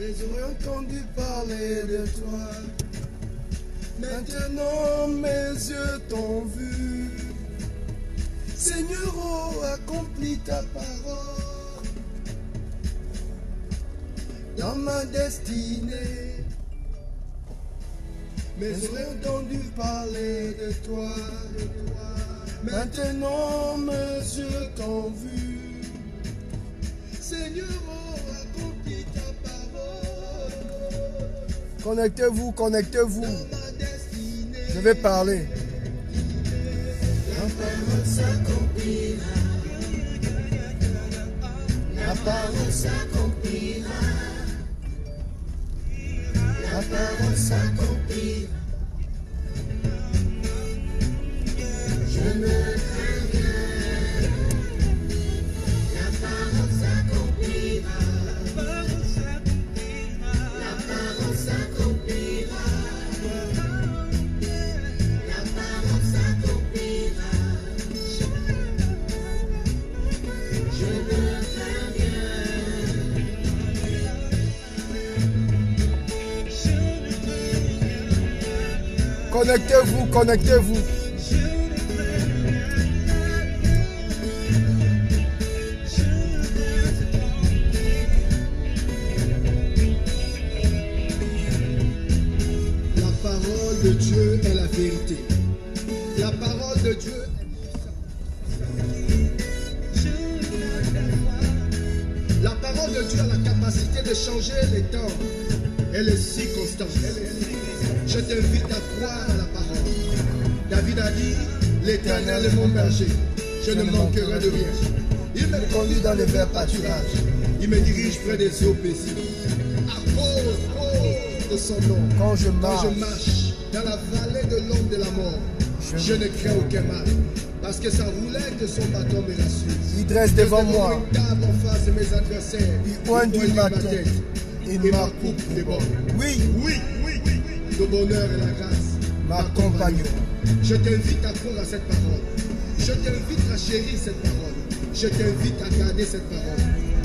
J'ai entendu parler de toi. Maintenant mes yeux t'ont vu. Seigneur, oh, accomplis ta parole dans ma destinée. Mais j'ai entendu parler de toi. Maintenant mes yeux t'ont vu. Seigneur, oh, accomplis ta parole. Connectez-vous, connectez-vous. Je vais parler. La parole s'accomplira. La parole s'accomplira. La parole s'accomplira. Je ne crains rien. La parole s'accomplira. La parole s'accomplira. La parole s'accomplira. Je ne crains rien. Connectez-vous, connectez-vous. La parole de Dieu est la vérité. La parole de Dieu est... La parole de Dieu a la capacité de changer les temps et les circonstances. Je t'invite à croire à la parole. David a dit, l'Éternel est mon berger, je ne manquerai de rien. Il me conduit dans les verts pâturages, il me dirige près des eaux paisibles. À cause de son nom, quand je marche dans la vallée de l'ombre de la mort, je ne crains aucun mal, parce que sa roulette de son bâton me rassure. Il dresse devant moi une table en face de mes adversaires, il oindit ma tête, il ma coupe des bords. Oui, oui, oui, oui, le bonheur et la grâce m'accompagnent. Je t'invite à croire à cette parole. Je t'invite à chérir cette parole. Je t'invite à garder cette parole.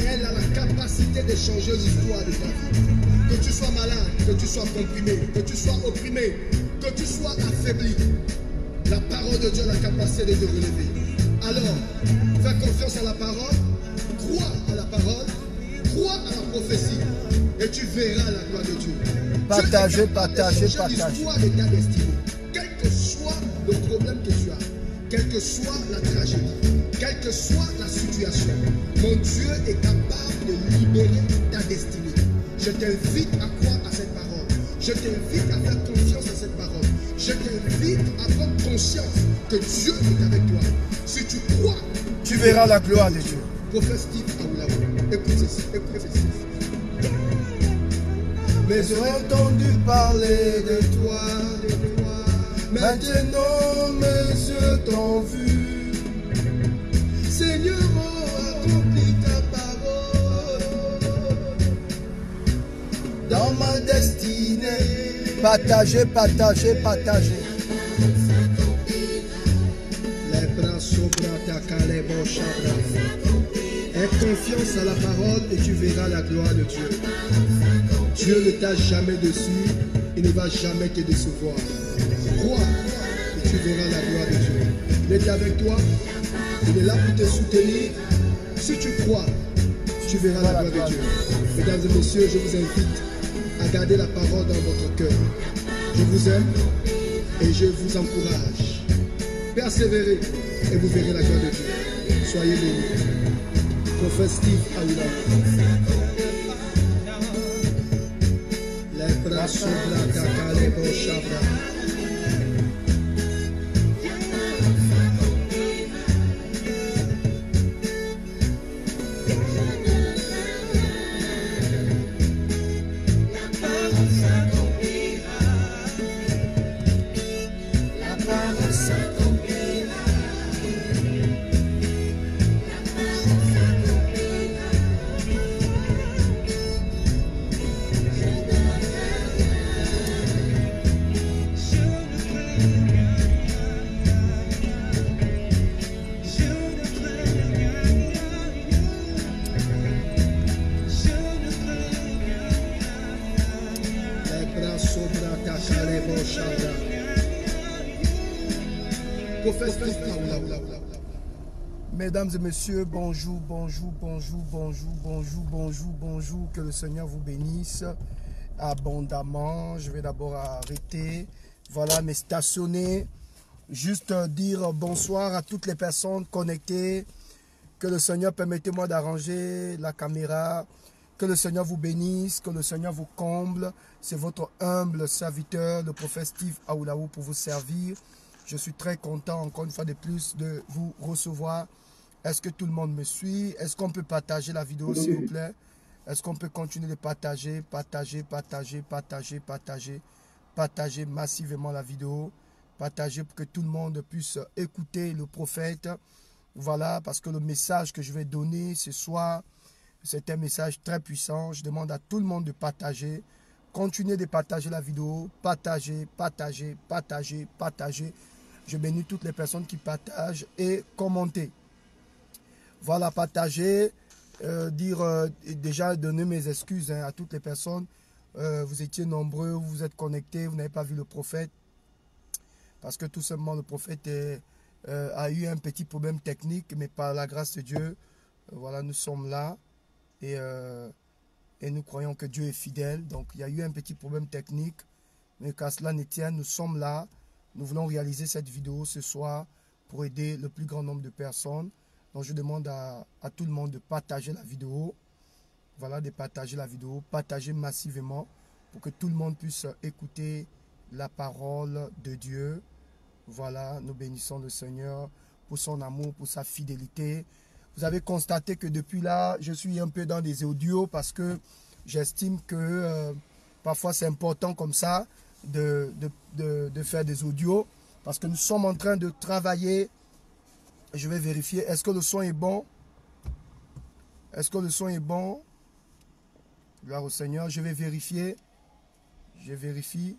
Elle a la capacité de changer l'histoire de ta vie. Que tu sois malade, que tu sois comprimé, que tu sois opprimé, que tu sois affaibli. La parole de Dieu a la capacité de te relever. Alors, fais confiance à la parole, crois à la parole, crois à la prophétie et tu verras la gloire de Dieu. Partagez, partagez, partagez. L'histoire de ta destinée. Quel que soit le problème que tu as, quelle que soit la tragédie, quelle que soit la situation, mon Dieu est capable de libérer ta destinée. Je t'invite à croire à cette parole. Je t'invite à faire confiance à cette parole. Je t'invite à prendre conscience que Dieu est avec toi. Si tu crois, tu verras la gloire de Dieu. Prophète Steve Aoulao, écoute ceci, écoute ceci. Mais j'ai entendu parler de toi. Maintenant mes yeux t'ont vu. Seigneur, accomplis ta parole dans ma destinée. Partagez, partagez, partagez. Les bras sobra ta calebo chabra. Aie confiance à la parole et tu verras la gloire de Dieu. Dieu ne t'a jamais déçu, il ne va jamais te décevoir. Crois et tu verras la gloire de Dieu. Il est avec toi, il est là pour te soutenir. Si tu crois, tu verras la gloire de Dieu. Mesdames et messieurs, je vous invite à garder la parole dans votre cœur. Je vous aime et je vous encourage. Persévérez et vous verrez la gloire de Dieu. Soyez bénis. Prophète Steve Aoulao. Les bras sobra kakalebo shabra. Mesdames et messieurs, bonjour, bonjour, bonjour, bonjour, bonjour, bonjour, bonjour. Que le Seigneur vous bénisse abondamment. Je vais d'abord arrêter, voilà, me stationner. Juste dire bonsoir à toutes les personnes connectées. Que le Seigneur, permettez-moi d'arranger la caméra. Que le Seigneur vous bénisse, que le Seigneur vous comble. C'est votre humble serviteur, le prophète Steve Aoulaou, pour vous servir. Je suis très content, encore une fois de plus, de vous recevoir. Est-ce que tout le monde me suit? Est-ce qu'on peut partager la vidéo, s'il vous plaît? Est-ce qu'on peut continuer de partager, partager, partager, partager, partager, partager massivement la vidéo? Partager pour que tout le monde puisse écouter le prophète. Voilà, parce que le message que je vais donner ce soir, c'est un message très puissant. Je demande à tout le monde de partager. Continuez de partager la vidéo. Partagez, partagez, partagez, partagez. Je bénis toutes les personnes qui partagent et commentez. Voilà, partagez. Déjà donner mes excuses à toutes les personnes. Vous étiez nombreux, vous vous êtes connectés, vous n'avez pas vu le prophète. Parce que tout simplement le prophète a eu un petit problème technique, mais par la grâce de Dieu, voilà, nous sommes là. Et nous croyons que Dieu est fidèle. Donc il y a eu un petit problème technique. Mais qu'à cela ne tienne, nous sommes là. Nous voulons réaliser cette vidéo ce soir pour aider le plus grand nombre de personnes. Donc je demande à tout le monde de partager la vidéo. Voilà, de partager la vidéo. Partager massivement pour que tout le monde puisse écouter la parole de Dieu. Voilà, nous bénissons le Seigneur pour son amour, pour sa fidélité. Vous avez constaté que depuis là, je suis un peu dans des audios parce que j'estime que parfois c'est important comme ça de faire des audios. Parce que nous sommes en train de travailler. Je vais vérifier. Est-ce que le son est bon? Est-ce que le son est bon? Gloire au Seigneur. Je vais vérifier. Je vérifie.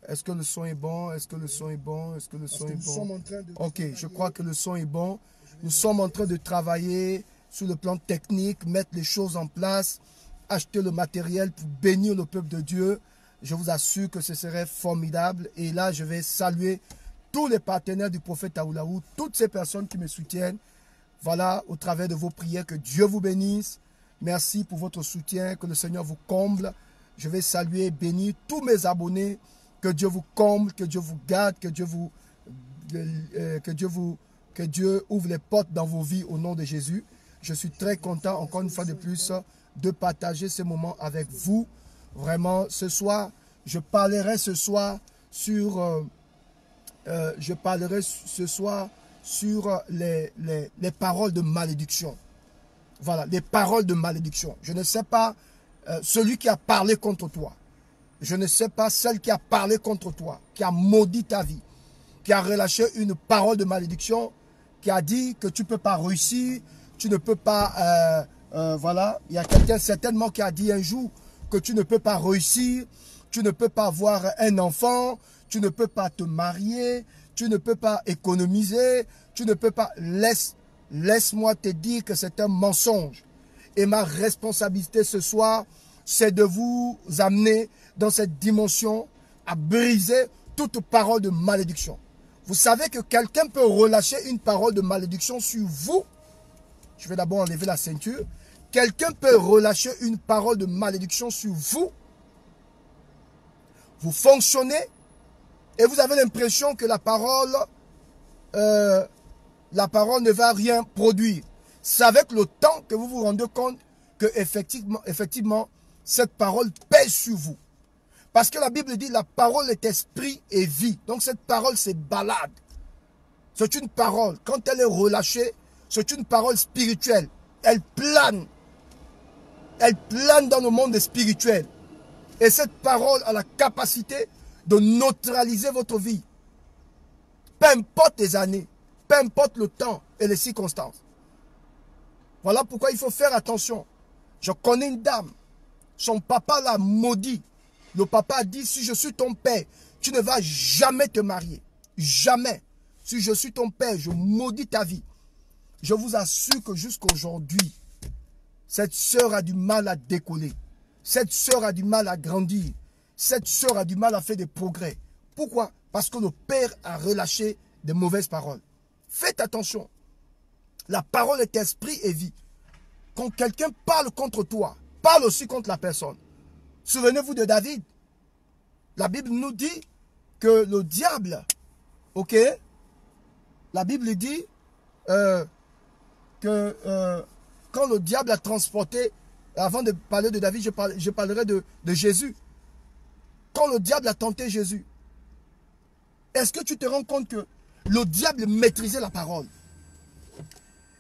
Est-ce que le son est bon? Est-ce que le son est bon? Est-ce que le son est bon? Ok, je crois que le son est bon. Nous sommes en train de travailler sur le plan technique, mettre les choses en place, acheter le matériel pour bénir le peuple de Dieu. Je vous assure que ce serait formidable. Et là, je vais saluer tous les partenaires du prophète Aoulaou, toutes ces personnes qui me soutiennent. Voilà, au travers de vos prières, que Dieu vous bénisse. Merci pour votre soutien, que le Seigneur vous comble. Je vais saluer et bénir tous mes abonnés. Que Dieu vous comble, que Dieu vous garde, que Dieu ouvre les portes dans vos vies au nom de Jésus. Je suis très content, encore une fois de plus, de partager ce moment avec vous. Vraiment, ce soir, je parlerai ce soir sur, les paroles de malédiction. Voilà, les paroles de malédiction. Je ne sais pas celui qui a parlé contre toi. Je ne sais pas celle qui a parlé contre toi, qui a maudit ta vie, qui a relâché une parole de malédiction, qui a dit que tu ne peux pas réussir, tu ne peux pas... voilà, il y a quelqu'un certainement qui a dit un jour que tu ne peux pas réussir, tu ne peux pas avoir un enfant, tu ne peux pas te marier, tu ne peux pas économiser, tu ne peux pas... Laisse-moi te dire que c'est un mensonge. Et ma responsabilité ce soir, c'est de vous amener dans cette dimension à briser toute parole de malédiction. Vous savez que quelqu'un peut relâcher une parole de malédiction sur vous. Je vais d'abord enlever la ceinture. Quelqu'un peut relâcher une parole de malédiction sur vous. Vous fonctionnez et vous avez l'impression que la parole ne va rien produire. C'est avec le temps que vous vous rendez compte que effectivement cette parole pèse sur vous. Parce que la Bible dit la parole est esprit et vie. Donc cette parole c'est balade. C'est une parole. Quand elle est relâchée, c'est une parole spirituelle. Elle plane. Elle plane dans le monde spirituel. Et cette parole a la capacité de neutraliser votre vie. Peu importe les années, peu importe le temps et les circonstances. Voilà pourquoi il faut faire attention. Je connais une dame. Son papa l'a maudit. Le papa a dit, si je suis ton père, tu ne vas jamais te marier. Jamais. Si je suis ton père, je maudis ta vie. Je vous assure que jusqu'à aujourd'hui, cette sœur a du mal à décoller. Cette sœur a du mal à grandir. cette sœur a du mal à faire des progrès. Pourquoi? Parce que le père a relâché de mauvaises paroles. Faites attention. La parole est esprit et vie. Quand quelqu'un parle contre toi, parle aussi contre la personne. Souvenez-vous de David. La Bible nous dit que le diable, ok, la Bible dit que quand le diable a transporté, avant de parler de David, je parlerai de Jésus. Quand le diable a tenté Jésus, est-ce que tu te rends compte que le diable maîtrisait la parole?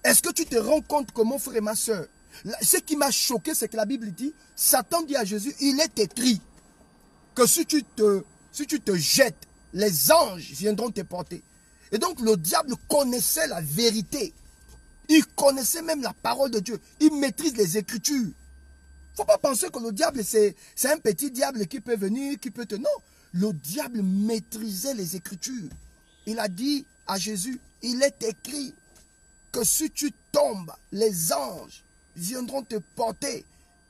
Est-ce que tu te rends compte que mon frère et ma soeur, ce qui m'a choqué, c'est que la Bible dit, Satan dit à Jésus, il est écrit que si tu te jettes, les anges viendront te porter. Et donc le diable connaissait la vérité. Il connaissait même la parole de Dieu. Il maîtrise les Écritures. Il ne faut pas penser que le diable, c'est un petit diable qui peut venir, qui peut te... Non, le diable maîtrisait les Écritures. Il a dit à Jésus, il est écrit que si tu tombes, les anges viendront te porter,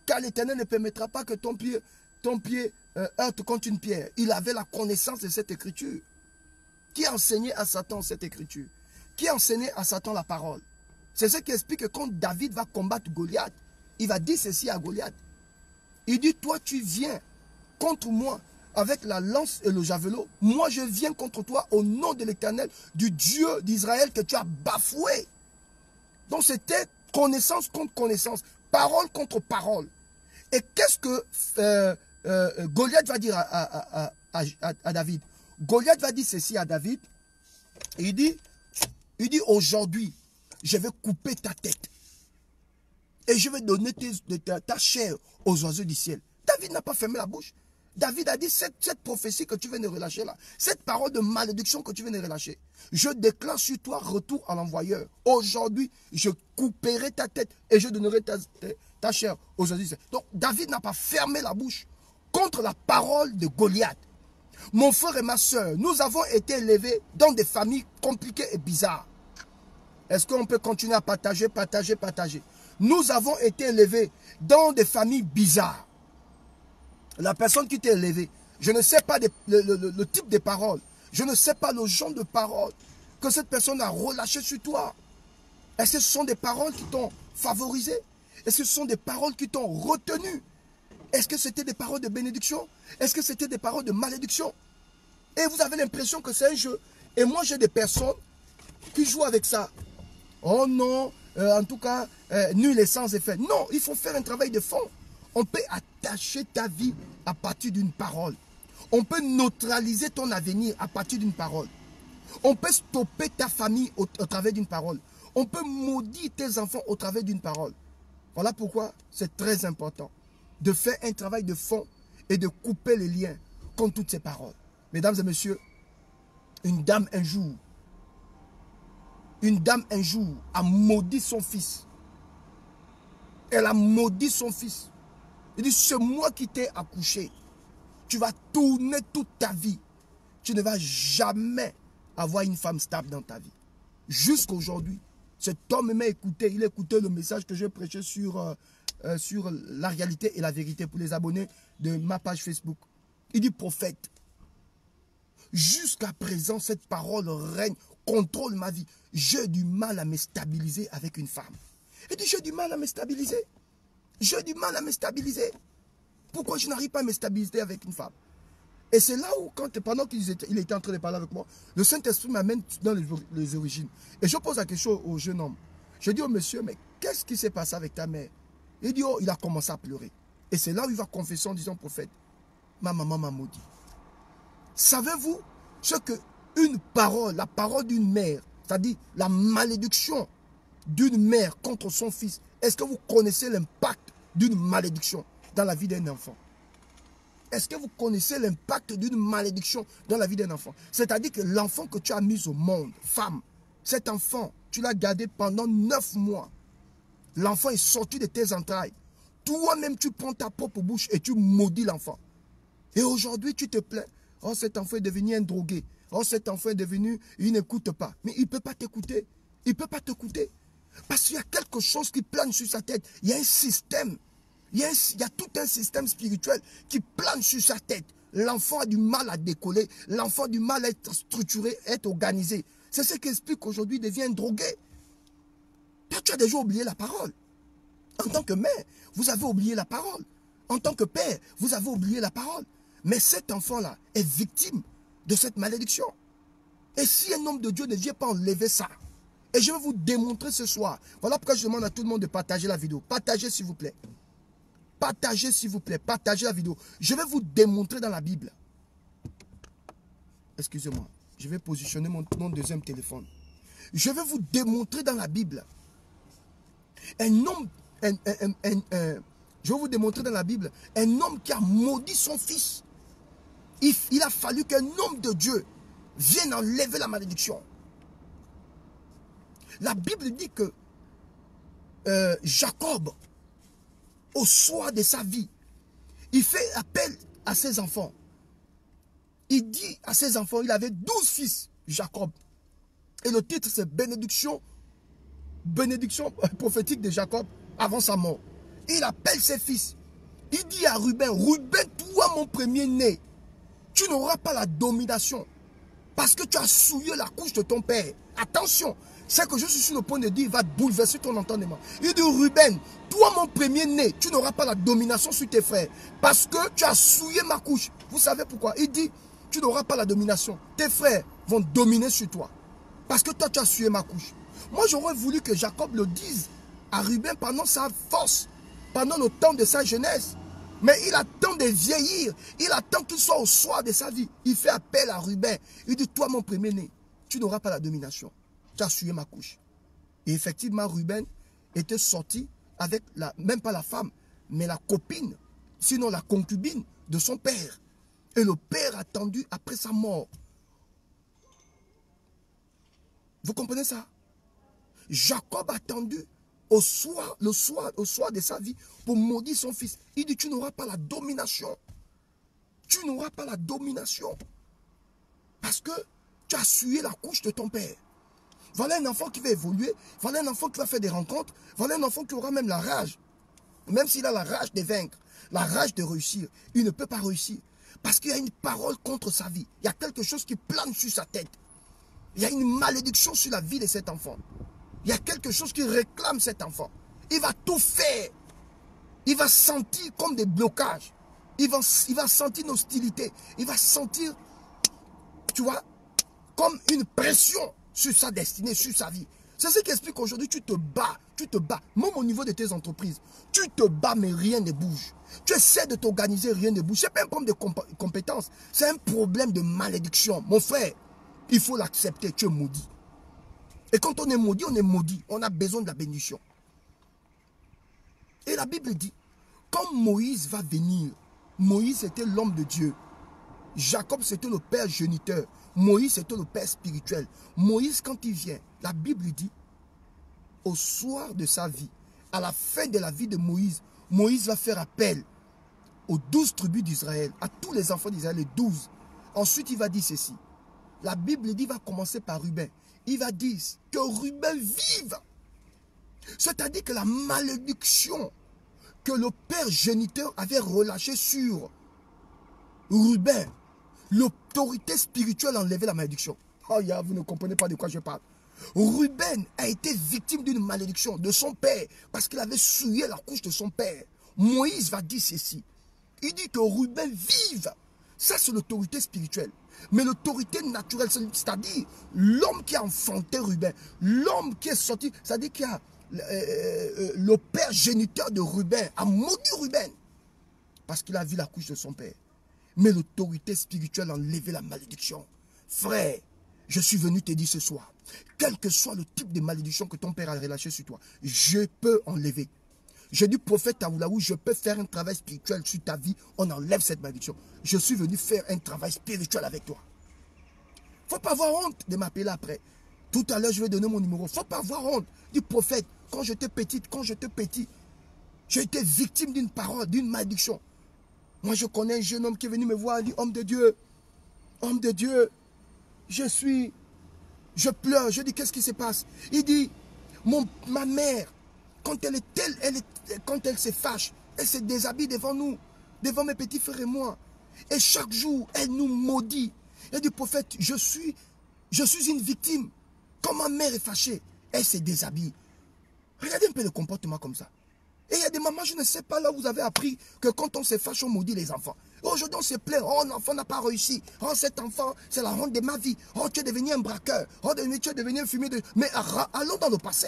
car l'Éternel ne permettra pas que ton pied heurte contre une pierre. Il avait la connaissance de cette écriture. Qui enseignait à Satan cette écriture? Qui enseignait à Satan la parole? C'est ce qui explique que quand David va combattre Goliath, il va dire ceci à Goliath. Il dit, toi tu viens contre moi avec la lance et le javelot. Moi je viens contre toi au nom de l'Éternel, du Dieu d'Israël que tu as bafoué. Donc c'était connaissance contre connaissance, parole contre parole. Et qu'est-ce que Goliath va dire à David? Goliath va dire ceci à David. Il dit aujourd'hui, je vais couper ta tête. Et je vais donner ta chair aux oiseaux du ciel. David n'a pas fermé la bouche. David a dit, cette prophétie que tu viens de relâcher là, cette parole de malédiction que tu viens de relâcher, je déclare sur toi retour à l'envoyeur. Aujourd'hui, je couperai ta tête et je donnerai ta chair aux oiseaux du ciel. Donc, David n'a pas fermé la bouche contre la parole de Goliath. Mon frère et ma soeur, nous avons été élevés dans des familles compliquées et bizarres. Est-ce qu'on peut continuer à partager? Nous avons été élevés dans des familles bizarres. La personne qui t'a élevé, je ne sais pas le type de paroles, je ne sais pas le genre de paroles que cette personne a relâché sur toi. Est-ce que ce sont des paroles qui t'ont favorisé? Est-ce que ce sont des paroles qui t'ont retenu? Est-ce que c'était des paroles de bénédiction? Est-ce que c'était des paroles de malédiction? Et vous avez l'impression que c'est un jeu. Et moi, j'ai des personnes qui jouent avec ça. Oh non, en tout cas, nul et sans effet. Non, il faut faire un travail de fond. On peut attacher ta vie à partir d'une parole. On peut neutraliser ton avenir à partir d'une parole. On peut stopper ta famille au travers d'une parole. On peut maudire tes enfants au travers d'une parole. Voilà pourquoi c'est très important de faire un travail de fond et de couper les liens contre toutes ces paroles. Mesdames et messieurs, une dame un jour a maudit son fils. Elle a maudit son fils. Il dit, c'est moi qui t'ai accouché. Tu vas tourner toute ta vie. Tu ne vas jamais avoir une femme stable dans ta vie. Jusqu'à aujourd'hui, cet homme m'a écouté. Il a écouté le message que j'ai prêché sur la réalité et la vérité pour les abonnés de ma page Facebook. Il dit, prophète, jusqu'à présent, cette parole règne, contrôle ma vie. J'ai du mal à me stabiliser avec une femme. Il dit, j'ai du mal à me stabiliser. J'ai du mal à me stabiliser. Pourquoi je n'arrive pas à me stabiliser avec une femme? Et c'est là où, pendant qu'il était en train de parler avec moi, le Saint-Esprit m'amène dans les origines. Et je pose la question au jeune homme. Je dis au monsieur, mais qu'est-ce qui s'est passé avec ta mère? Il dit, oh, il a commencé à pleurer. Et c'est là où il va confesser en disant, prophète, ma maman m'a maudit. Savez-vous ce qu'une parole, la parole d'une mère, c'est-à-dire la malédiction d'une mère contre son fils, est-ce que vous connaissez l'impact d'une malédiction dans la vie d'un enfant? Est-ce que vous connaissez l'impact d'une malédiction dans la vie d'un enfant? C'est-à-dire que l'enfant que tu as mis au monde, femme, cet enfant, tu l'as gardé pendant 9 mois. L'enfant est sorti de tes entrailles. Toi-même, tu prends ta propre bouche et tu maudis l'enfant. Et aujourd'hui, tu te plains. Oh, cet enfant est devenu un drogué. Oh, cet enfant est devenu, il n'écoute pas. Mais il ne peut pas t'écouter. Il ne peut pas t'écouter. Parce qu'il y a quelque chose qui plane sur sa tête. Il y a un système. Il y a tout un système spirituel qui plane sur sa tête. L'enfant a du mal à décoller. L'enfant a du mal à être structuré, à être organisé. C'est ce qui explique qu'aujourd'hui il devient drogué. Toi, tu as déjà oublié la parole. En tant que mère, vous avez oublié la parole. En tant que père, vous avez oublié la parole. Mais cet enfant-là est victime de cette malédiction. Et si un homme de Dieu ne vient pas enlever ça, et je vais vous démontrer ce soir. Voilà pourquoi je demande à tout le monde de partager la vidéo. Partagez s'il vous plaît. Partagez s'il vous plaît. Partagez la vidéo. Je vais vous démontrer dans la Bible. Excusez-moi. Je vais positionner mon deuxième téléphone. Je vais vous démontrer dans la Bible. Je vais vous démontrer dans la Bible un homme qui a maudit son fils. Il a fallu qu'un homme de Dieu vienne enlever la malédiction. La Bible dit que Jacob, au soir de sa vie, il fait appel à ses enfants. Il dit à ses enfants, il avait 12 fils, Jacob. Et le titre c'est bénédiction prophétique de Jacob avant sa mort. Il appelle ses fils. Il dit à Ruben, Ruben, toi mon premier-né, tu n'auras pas la domination. Parce que tu as souillé la couche de ton père. Attention, c'est que je suis sur le point de dire, il va bouleverser ton entendement. Il dit, Ruben, toi mon premier-né, tu n'auras pas la domination sur tes frères. Parce que tu as souillé ma couche. Vous savez pourquoi? Il dit, tu n'auras pas la domination. Tes frères vont dominer sur toi. Parce que toi, tu as souillé ma couche. Moi, j'aurais voulu que Jacob le dise à Ruben pendant sa force, pendant le temps de sa jeunesse. Mais il attend de vieillir. Il attend qu'il soit au soir de sa vie. Il fait appel à Ruben. Il dit, toi mon premier-né, tu n'auras pas la domination. Tu as souillé ma couche. Et effectivement, Ruben était sorti avec, même pas la femme, mais la copine, sinon la concubine de son père. Et le père a attendu après sa mort. Vous comprenez ça? Jacob a attendu au soir de sa vie pour maudire son fils. Il dit, tu n'auras pas la domination. Tu n'auras pas la domination. Parce que tu as souillé la couche de ton père. Voilà un enfant qui va évoluer. Voilà un enfant qui va faire des rencontres. Voilà un enfant qui aura même la rage. Même s'il a la rage de vaincre, la rage de réussir, il ne peut pas réussir. Parce qu'il y a une parole contre sa vie. Il y a quelque chose qui plane sur sa tête. Il y a une malédiction sur la vie de cet enfant. Il y a quelque chose qui réclame cet enfant. Il va tout faire. Il va sentir comme des blocages. Il va sentir une hostilité. Il va sentir, tu vois, comme une pression sur sa destinée, sur sa vie. C'est ce qui explique qu'aujourd'hui, tu te bats. Même au niveau de tes entreprises. Tu te bats, mais rien ne bouge. Tu essaies de t'organiser, rien ne bouge. Ce n'est pas un problème de compétence. C'est un problème de malédiction. Mon frère, il faut l'accepter. Tu es maudit. Et quand on est maudit, on est maudit. On a besoin de la bénédiction. Et la Bible dit, quand Moïse va venir, Moïse était l'homme de Dieu. Jacob, c'était le père géniteur. Moïse, c'était le père spirituel. Moïse, quand il vient, la Bible dit, au soir de sa vie, à la fin de la vie de Moïse, Moïse va faire appel aux 12 tribus d'Israël, à tous les enfants d'Israël, les 12. Ensuite, il va dire ceci. La Bible dit, il va commencer par Ruben. Il va dire que Ruben vive. C'est-à-dire que la malédiction que le père géniteur avait relâchée sur Ruben, l'autorité spirituelle a enlevé la malédiction. Oh, vous ne comprenez pas de quoi je parle. Ruben a été victime d'une malédiction de son père parce qu'il avait souillé la couche de son père. Moïse va dire ceci. Il dit que Ruben vive. Ça, c'est l'autorité spirituelle. Mais l'autorité naturelle, c'est-à-dire l'homme qui a enfanté Ruben, l'homme qui est sorti, c'est-à-dire qu'il y a le père géniteur de Ruben, a maudit Ruben parce qu'il a vu la couche de son père. Mais l'autorité spirituelle a enlevé la malédiction. Frère, je suis venu te dire ce soir, quel que soit le type de malédiction que ton père a relâché sur toi, je peux enlever. J'ai dit, prophète Taoulaou, je peux faire un travail spirituel sur ta vie, on enlève cette malédiction. Je suis venu faire un travail spirituel avec toi. Il ne faut pas avoir honte de m'appeler après. Tout à l'heure, je vais donner mon numéro. Il ne faut pas avoir honte. Dis, prophète, quand j'étais petit, j'ai été victime d'une parole, d'une malédiction. Moi, je connais un jeune homme qui est venu me voir et dit, homme de Dieu, je pleure. Je dis, qu'est-ce qui se passe? Il dit, ma mère, quand elle se fâche, elle se déshabille devant nous, devant mes petits frères et moi. Et chaque jour, elle nous maudit. Elle dit, prophète, je suis une victime. Quand ma mère est fâchée, elle se déshabille. Regardez un peu le comportement comme ça. Et il y a des mamans, je ne sais pas là où vous avez appris que quand on se fâche, on maudit les enfants. Aujourd'hui, on se plaint, oh, l'enfant n'a pas réussi. Oh, cet enfant, c'est la honte de ma vie. Oh, tu es devenu un braqueur. Oh, tu es devenu un fumier de... Mais allons dans le passé.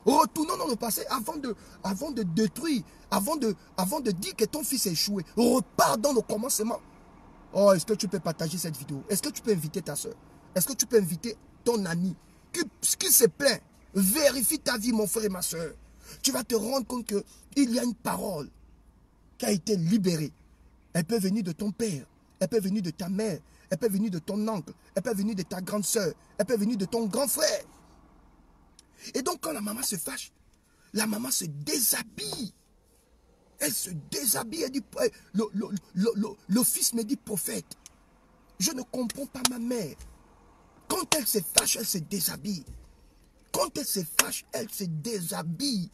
Retournons dans le passé avant de détruire, avant de dire que ton fils a échoué. Repars dans le commencement. Oh, est-ce que tu peux partager cette vidéo? Est-ce que tu peux inviter ta soeur? Est-ce que tu peux inviter ton ami qui se plaint? Vérifie ta vie, mon frère et ma soeur. Tu vas te rendre compte qu'il y a une parole qui a été libérée. Elle peut venir de ton père, elle peut venir de ta mère, elle peut venir de ton oncle, elle peut venir de ta grande soeur, elle peut venir de ton grand frère. Et donc quand la maman se fâche, la maman se déshabille. Elle se déshabille, elle dit, le fils me dit, prophète, je ne comprends pas ma mère. Quand elle se fâche, elle se déshabille. Quand elle se fâche, elle se déshabille.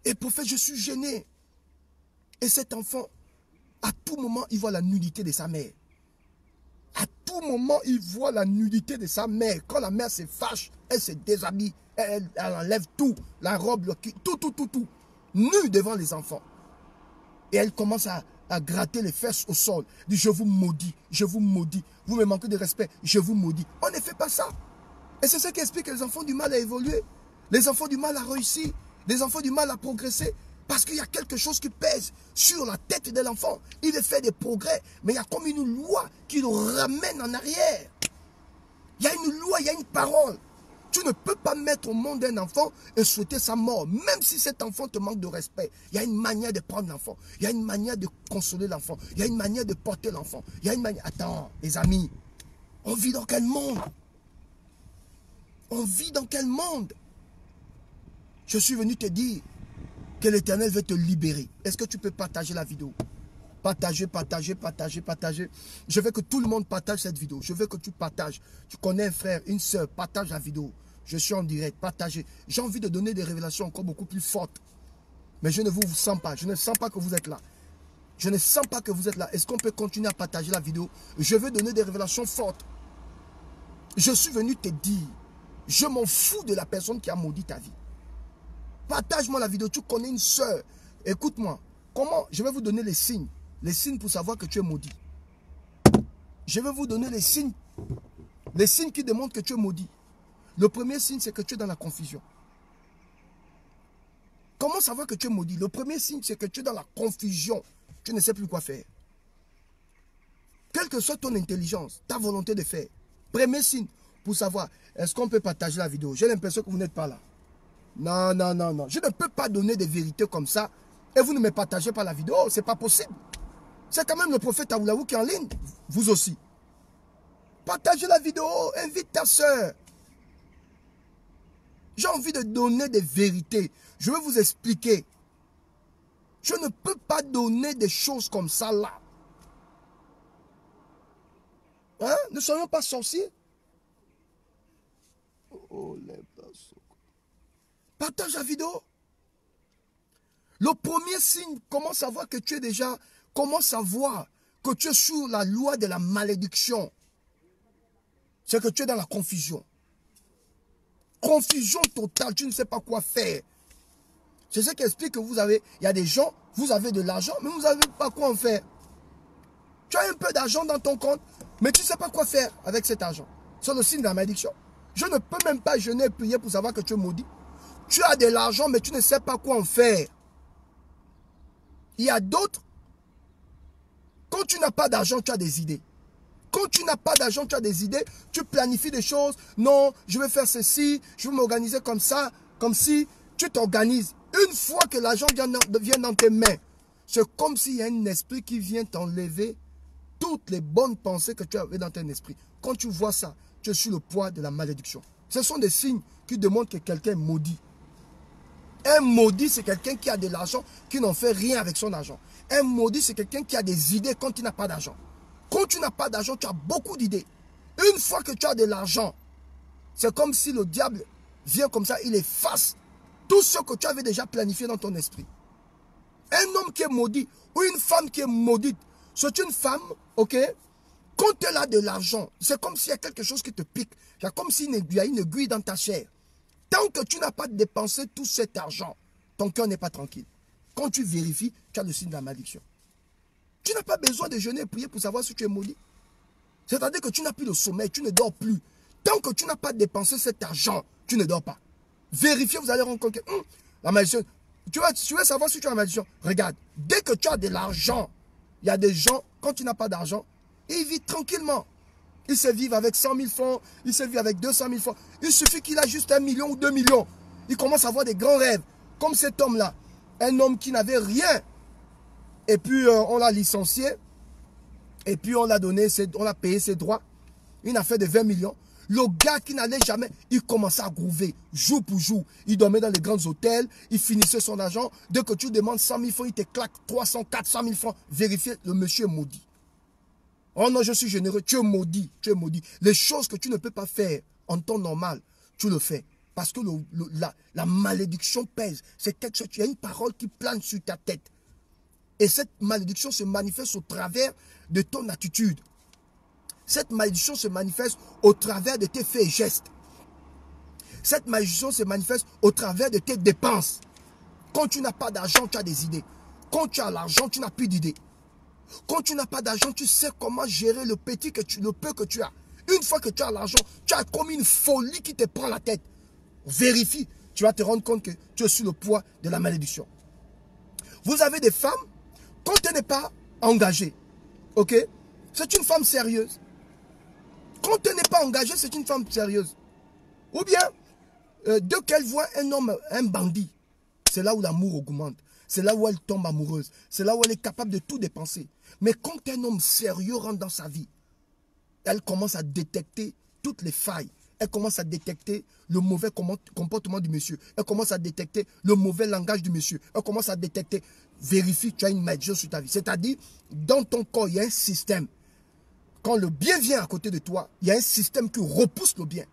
Et prophète, je suis gêné. Et cet enfant, à tout moment, il voit la nudité de sa mère. À tout moment, il voit la nudité de sa mère. Quand la mère se fâche, elle se déshabille. Elle enlève tout, la robe, tout. Nue devant les enfants. Et elle commence à gratter les fesses au sol. Elle dit, je vous maudis, je vous maudis. Vous me manquez de respect, je vous maudis. On ne fait pas ça. Et c'est ce qui explique que les enfants du mal à évoluer. Les enfants du mal à réussir. Les enfants du mal à progresser. Parce qu'il y a quelque chose qui pèse sur la tête de l'enfant. Il veut faire des progrès, mais il y a comme une loi qui le ramène en arrière. Il y a une loi, il y a une parole. Tu ne peux pas mettre au monde un enfant et souhaiter sa mort, même si cet enfant te manque de respect. Il y a une manière de prendre l'enfant. Il y a une manière de consoler l'enfant. Il y a une manière de porter l'enfant. Il y a une manière... Attends, les amis, on vit dans quel monde? On vit dans quel monde? Je suis venu te dire que l'Éternel veut te libérer. Est-ce que tu peux partager la vidéo? Partager. Je veux que tout le monde partage cette vidéo. Je veux que tu partages. Tu connais un frère, une soeur, partage la vidéo. Je suis en direct, partagez. J'ai envie de donner des révélations encore beaucoup plus fortes. Mais je ne vous sens pas. Je ne sens pas que vous êtes là. Je ne sens pas que vous êtes là. Est-ce qu'on peut continuer à partager la vidéo? Je veux donner des révélations fortes. Je suis venu te dire, je m'en fous de la personne qui a maudit ta vie. Partage-moi la vidéo. Tu connais une soeur. Écoute-moi. Comment? Je vais vous donner les signes. Les signes pour savoir que tu es maudit. Je vais vous donner les signes. Les signes qui démontrent que tu es maudit. Le premier signe, c'est que tu es dans la confusion. Comment savoir que tu es maudit? Le premier signe, c'est que tu es dans la confusion. Tu ne sais plus quoi faire. Quelle que soit ton intelligence, ta volonté de faire. Premier signe pour savoir, est-ce qu'on peut partager la vidéo? J'ai l'impression que vous n'êtes pas là. Non. Je ne peux pas donner des vérités comme ça et vous ne me partagez pas la vidéo. Ce n'est pas possible. C'est quand même le prophète Aoulaou qui est en ligne. Vous aussi. Partagez la vidéo. Invite ta soeur. J'ai envie de donner des vérités. Je vais vous expliquer. Je ne peux pas donner des choses comme ça là. Hein? Ne soyons pas sorciers. Partage la vidéo. Le premier signe, comment savoir que tu es déjà... Comment savoir que tu es sous la loi de la malédiction? C'est que tu es dans la confusion. Confusion totale, tu ne sais pas quoi faire. C'est ce qui explique que vous avez... Il y a des gens, vous avez de l'argent, mais vous n'avez pas quoi en faire. Tu as un peu d'argent dans ton compte, mais tu ne sais pas quoi faire avec cet argent. C'est le signe de la malédiction. Je ne peux même pas jeûner et prier pour savoir que tu es maudit. Tu as de l'argent, mais tu ne sais pas quoi en faire. Il y a d'autres. Quand tu n'as pas d'argent, tu as des idées. Quand tu n'as pas d'argent, tu as des idées. Tu planifies des choses. Non, je vais faire ceci. Je vais m'organiser comme ça. Comme si tu t'organises. Une fois que l'argent vient dans tes mains, c'est comme s'il y a un esprit qui vient t'enlever toutes les bonnes pensées que tu avais dans ton esprit. Quand tu vois ça, tu es sur le poids de la malédiction. Ce sont des signes qui démontrent que quelqu'un est maudit. Un maudit, c'est quelqu'un qui a de l'argent, qui n'en fait rien avec son argent. Un maudit, c'est quelqu'un qui a des idées quand il n'a pas d'argent. Quand tu n'as pas d'argent, tu as beaucoup d'idées. Une fois que tu as de l'argent, c'est comme si le diable vient comme ça, il efface tout ce que tu avais déjà planifié dans ton esprit. Un homme qui est maudit ou une femme qui est maudite, C'est une femme, ok? Quand elle a de l'argent, c'est comme s'il y a quelque chose qui te pique. C'est comme s'il y a une aiguille dans ta chair. Tant que tu n'as pas dépensé tout cet argent, ton cœur n'est pas tranquille. Quand tu vérifies, tu as le signe de la malédiction. Tu n'as pas besoin de jeûner et prier pour savoir si tu es maudit. C'est-à-dire que tu n'as plus de sommeil, tu ne dors plus. Tant que tu n'as pas dépensé cet argent, tu ne dors pas. Vérifiez, vous allez rencontrer la malédiction. Tu veux savoir si tu as la malédiction. Regarde, dès que tu as de l'argent, il y a des gens, quand tu n'as pas d'argent, ils vivent tranquillement. Ils se vivent avec 100 000 francs, ils se vivent avec 200 000 francs. Il suffit qu'il a juste 1 million ou 2 millions. Il commence à avoir des grands rêves. Comme cet homme-là, un homme qui n'avait rien. Et puis on l'a licencié. Et puis on l'a donné, on a payé ses droits. Il a fait de 20 millions. Le gars qui n'allait jamais, il commençait à grouver, jour pour jour. Il dormait dans les grands hôtels, il finissait son argent. Dès que tu demandes 100 000 francs, il te claque 300, 400 000 francs. Vérifiez, le monsieur est maudit. Oh non, je suis généreux, tu es maudit, tu es maudit. Les choses que tu ne peux pas faire en temps normal, tu le fais. Parce que la malédiction pèse. C'est quelque chose, il y a une parole qui plane sur ta tête. Et cette malédiction se manifeste au travers de ton attitude. Cette malédiction se manifeste au travers de tes faits et gestes. Cette malédiction se manifeste au travers de tes dépenses. Quand tu n'as pas d'argent, tu as des idées. Quand tu as l'argent, tu n'as plus d'idées. Quand tu n'as pas d'argent, tu sais comment gérer le peu que tu as. Une fois que tu as l'argent, tu as comme une folie qui te prend la tête. Vérifie, tu vas te rendre compte que tu es sous le poids de la malédiction. Vous avez des femmes, quand elle n'est pas engagée, ok? C'est une femme sérieuse. Quand elle n'est pas engagée, c'est une femme sérieuse. Ou bien, dès qu'elle voit un homme, un bandit, c'est là où l'amour augmente. C'est là où elle tombe amoureuse. C'est là où elle est capable de tout dépenser. Mais quand un homme sérieux rentre dans sa vie, elle commence à détecter toutes les failles. Elle commence à détecter le mauvais comportement du monsieur. Elle commence à détecter le mauvais langage du monsieur. Elle commence à détecter, vérifie que tu as une malédiction sur ta vie. C'est-à-dire, dans ton corps, il y a un système. Quand le bien vient à côté de toi, il y a un système qui repousse le bien.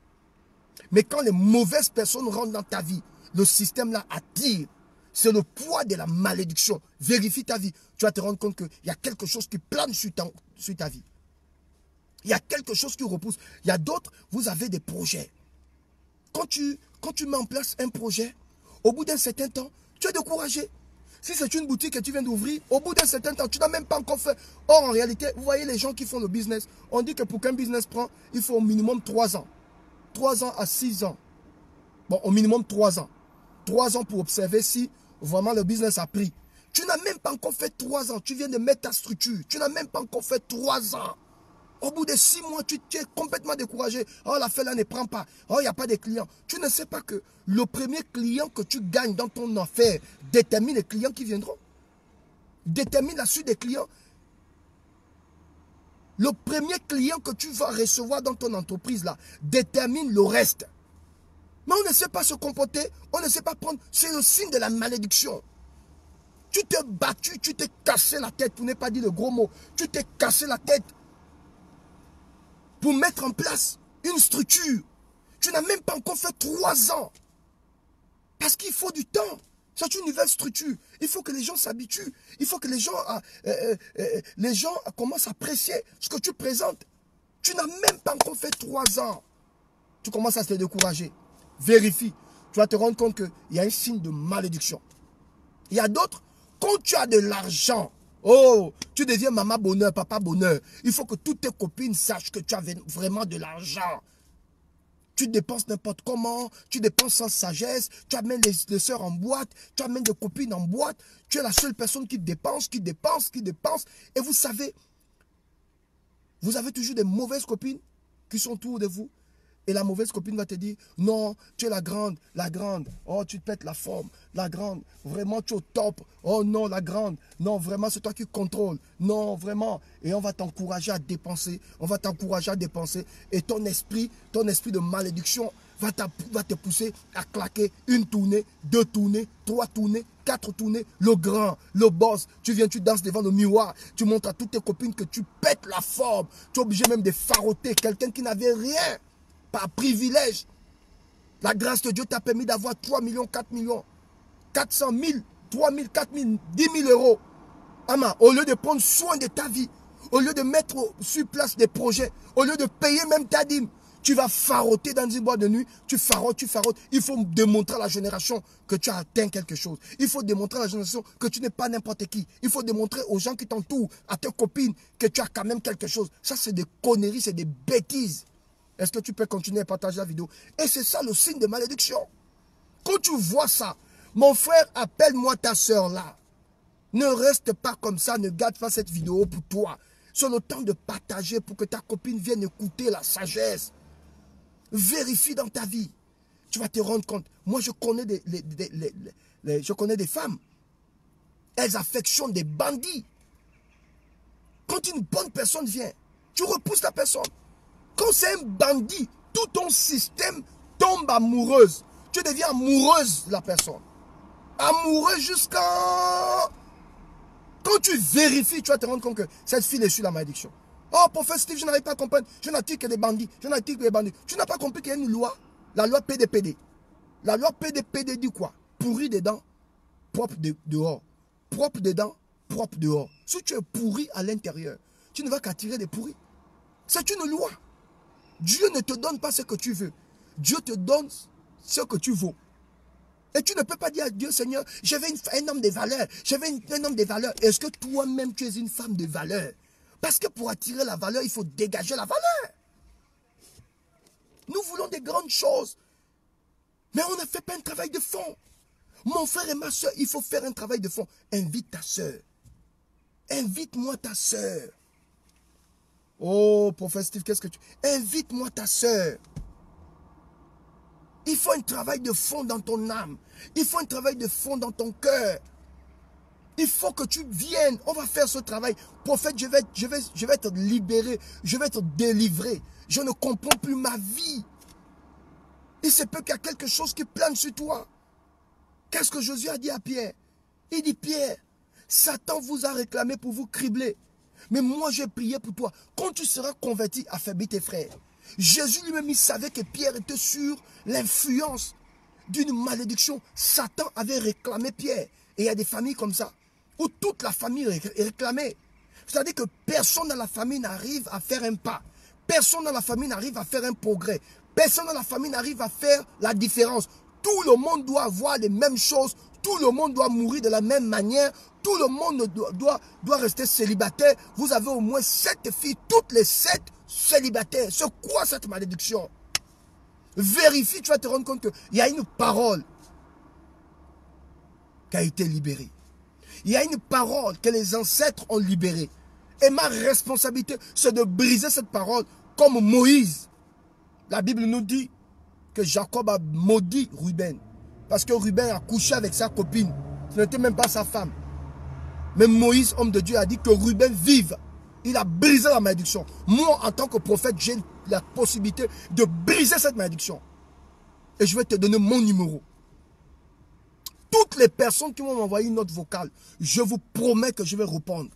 Mais quand les mauvaises personnes rentrent dans ta vie, le système là attire. C'est le poids de la malédiction. Vérifie ta vie. Tu vas te rendre compte qu'il y a quelque chose qui plane sur ta vie. Il y a quelque chose qui repousse. Il y a d'autres, vous avez des projets. Quand tu mets en place un projet, au bout d'un certain temps, tu es découragé. Si c'est une boutique que tu viens d'ouvrir, au bout d'un certain temps, tu n'as même pas encore fait. Or, en réalité, vous voyez les gens qui font le business. On dit que pour qu'un business prend, il faut au minimum 3 ans. 3 ans à 6 ans. Bon, au minimum 3 ans. 3 ans pour observer si vraiment le business a pris. Tu n'as même pas encore fait 3 ans. Tu viens de mettre ta structure. Tu n'as même pas encore fait 3 ans. Au bout de 6 mois, tu es complètement découragé. Oh, l'affaire là ne prend pas. Oh, il n'y a pas de clients. Tu ne sais pas que le premier client que tu gagnes dans ton affaire détermine les clients qui viendront. Détermine la suite des clients. Le premier client que tu vas recevoir dans ton entreprise là détermine le reste. Mais on ne sait pas se comporter, on ne sait pas prendre. C'est le signe de la malédiction. Tu t'es battu, tu t'es cassé la tête, pour ne pas dire le gros mot. Tu t'es cassé la tête pour mettre en place une structure. Tu n'as même pas encore fait 3 ans. Parce qu'il faut du temps. C'est une nouvelle structure. Il faut que les gens s'habituent. Il faut que les gens commencent à apprécier ce que tu présentes. Tu n'as même pas encore fait 3 ans. Tu commences à te décourager. Vérifie. Tu vas te rendre compte qu'il y a un signe de malédiction. Il y a d'autres, quand tu as de l'argent, oh, tu deviens maman bonheur, papa bonheur. Il faut que toutes tes copines sachent que tu as vraiment de l'argent. Tu dépenses n'importe comment, tu dépenses sans sagesse, tu amènes les soeurs en boîte, tu amènes des copines en boîte, tu es la seule personne qui dépense. Et vous savez, vous avez toujours des mauvaises copines qui sont autour de vous. Et la mauvaise copine va te dire, non, tu es la grande, oh, tu te pètes la forme, la grande, vraiment, tu es au top, oh non, la grande, non, vraiment, c'est toi qui contrôles, non, vraiment, et on va t'encourager à dépenser, et ton esprit de malédiction va te pousser à claquer 1 tournée, 2 tournées, 3 tournées, 4 tournées, le grand, le boss, tu danses devant le miroir, tu montres à toutes tes copines que tu pètes la forme, tu es obligé même de faroter quelqu'un qui n'avait rien. Par privilège, la grâce de Dieu t'a permis d'avoir 3 millions, 4 millions, 400 000, 3 000, 4 000, 10 000 euros. Ama, au lieu de prendre soin de ta vie, au lieu de mettre sur place des projets, au lieu de payer même ta dîme, tu vas faroter dans une boîte de nuit, tu farotes. Il faut démontrer à la génération que tu as atteint quelque chose. Il faut démontrer à la génération que tu n'es pas n'importe qui. Il faut démontrer aux gens qui t'entourent, à tes copines, que tu as quand même quelque chose. Ça, c'est des conneries, c'est des bêtises. Est-ce que tu peux continuer à partager la vidéo? Et c'est ça le signe de malédiction. Quand tu vois ça, mon frère, appelle-moi ta soeur là. Ne reste pas comme ça, ne garde pas cette vidéo pour toi. C'est le temps de partager pour que ta copine vienne écouter la sagesse. Vérifie dans ta vie. Tu vas te rendre compte. Moi, je connais des femmes. Elles affectionnent des bandits. Quand une bonne personne vient, tu repousses la personne. Quand c'est un bandit, tout ton système tombe amoureuse. Tu deviens amoureuse de la personne. Amoureuse jusqu'à... Quand tu vérifies, tu vas te rendre compte que cette fille est sur la malédiction. Oh, prophète Steve, je n'arrive pas à comprendre. Je n'attire que des bandits. Je n'attire que des bandits. Tu n'as pas compris qu'il y a une loi. La loi PDPD. La loi PDPD dit quoi? Pourri dedans, propre dehors. Propre dedans, propre dehors. Si tu es pourri à l'intérieur, tu ne vas qu'attirer des pourris. C'est une loi. Dieu ne te donne pas ce que tu veux. Dieu te donne ce que tu vaux. Et tu ne peux pas dire à Dieu, Seigneur, je veux un homme de valeur. Je veux un homme de valeur. Est-ce que toi-même, tu es une femme de valeur? Parce que pour attirer la valeur, il faut dégager la valeur. Nous voulons des grandes choses. Mais on ne fait pas un travail de fond. Mon frère et ma soeur, il faut faire un travail de fond. Invite ta soeur. Invite-moi ta soeur. Oh, prophète Steve, qu'est-ce que tu... Invite-moi ta soeur. Il faut un travail de fond dans ton âme. Il faut un travail de fond dans ton cœur. Il faut que tu viennes. On va faire ce travail. Prophète, je vais être libéré. Je vais être délivré. Je ne comprends plus ma vie. Il se peut qu'il y a quelque chose qui plane sur toi. Qu'est-ce que Jésus a dit à Pierre? Il dit, Pierre, Satan vous a réclamé pour vous cribler. Mais moi, j'ai prié pour toi. Quand tu seras converti, affaiblis tes frères. Jésus lui-même, il savait que Pierre était sur l'influence d'une malédiction. Satan avait réclamé Pierre. Et il y a des familles comme ça, où toute la famille est réclamée. C'est-à-dire que personne dans la famille n'arrive à faire un pas. Personne dans la famille n'arrive à faire un progrès. Personne dans la famille n'arrive à faire la différence. Tout le monde doit avoir les mêmes choses. Tout le monde doit mourir de la même manière. Tout le monde doit rester célibataire. Vous avez au moins 7 filles, toutes les 7 célibataires. C'est quoi cette malédiction? Vérifie, tu vas te rendre compte qu'il y a une parole qui a été libérée. Il y a une parole que les ancêtres ont libérée. Et ma responsabilité, c'est de briser cette parole comme Moïse. La Bible nous dit que Jacob a maudit Ruben. Parce que Ruben a couché avec sa copine. Ce n'était même pas sa femme. Mais Moïse, homme de Dieu, a dit que Ruben vive. Il a brisé la malédiction. Moi, en tant que prophète, j'ai la possibilité de briser cette malédiction. Et je vais te donner mon numéro. Toutes les personnes qui vont m'envoyer une note vocale, je vous promets que je vais répondre.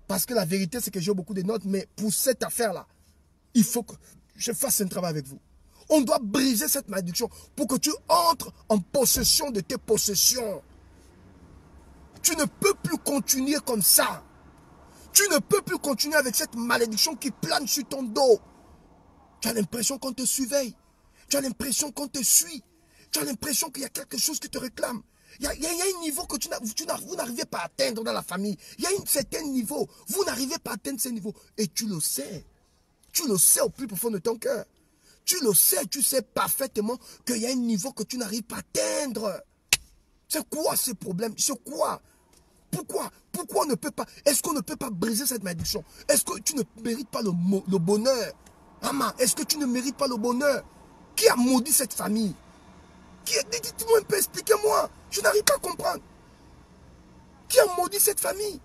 Parce que la vérité, c'est que j'ai beaucoup de notes, mais pour cette affaire-là, il faut que je fasse un travail avec vous. On doit briser cette malédiction pour que tu entres en possession de tes possessions. Tu ne peux plus continuer comme ça. Tu ne peux plus continuer avec cette malédiction qui plane sur ton dos. Tu as l'impression qu'on te surveille. Tu as l'impression qu'on te suit. Tu as l'impression qu'il y a quelque chose qui te réclame. Il y a un niveau que vous n'arrivez pas à atteindre dans la famille. Il y a un certain niveau. Vous n'arrivez pas à atteindre ce niveau. Et tu le sais. Tu le sais au plus profond de ton cœur. Tu le sais, tu sais parfaitement qu'il y a un niveau que tu n'arrives pas à atteindre. C'est quoi ce problème? C'est quoi? Pourquoi on ne peut pas? Est-ce qu'on ne peut pas briser cette malédiction? Est-ce que tu ne mérites pas le bonheur? Maman, est-ce que tu ne mérites pas le bonheur? Qui a maudit cette famille? Dites-moi un peu, expliquez-moi. Je n'arrive pas à comprendre. Qui a maudit cette famille?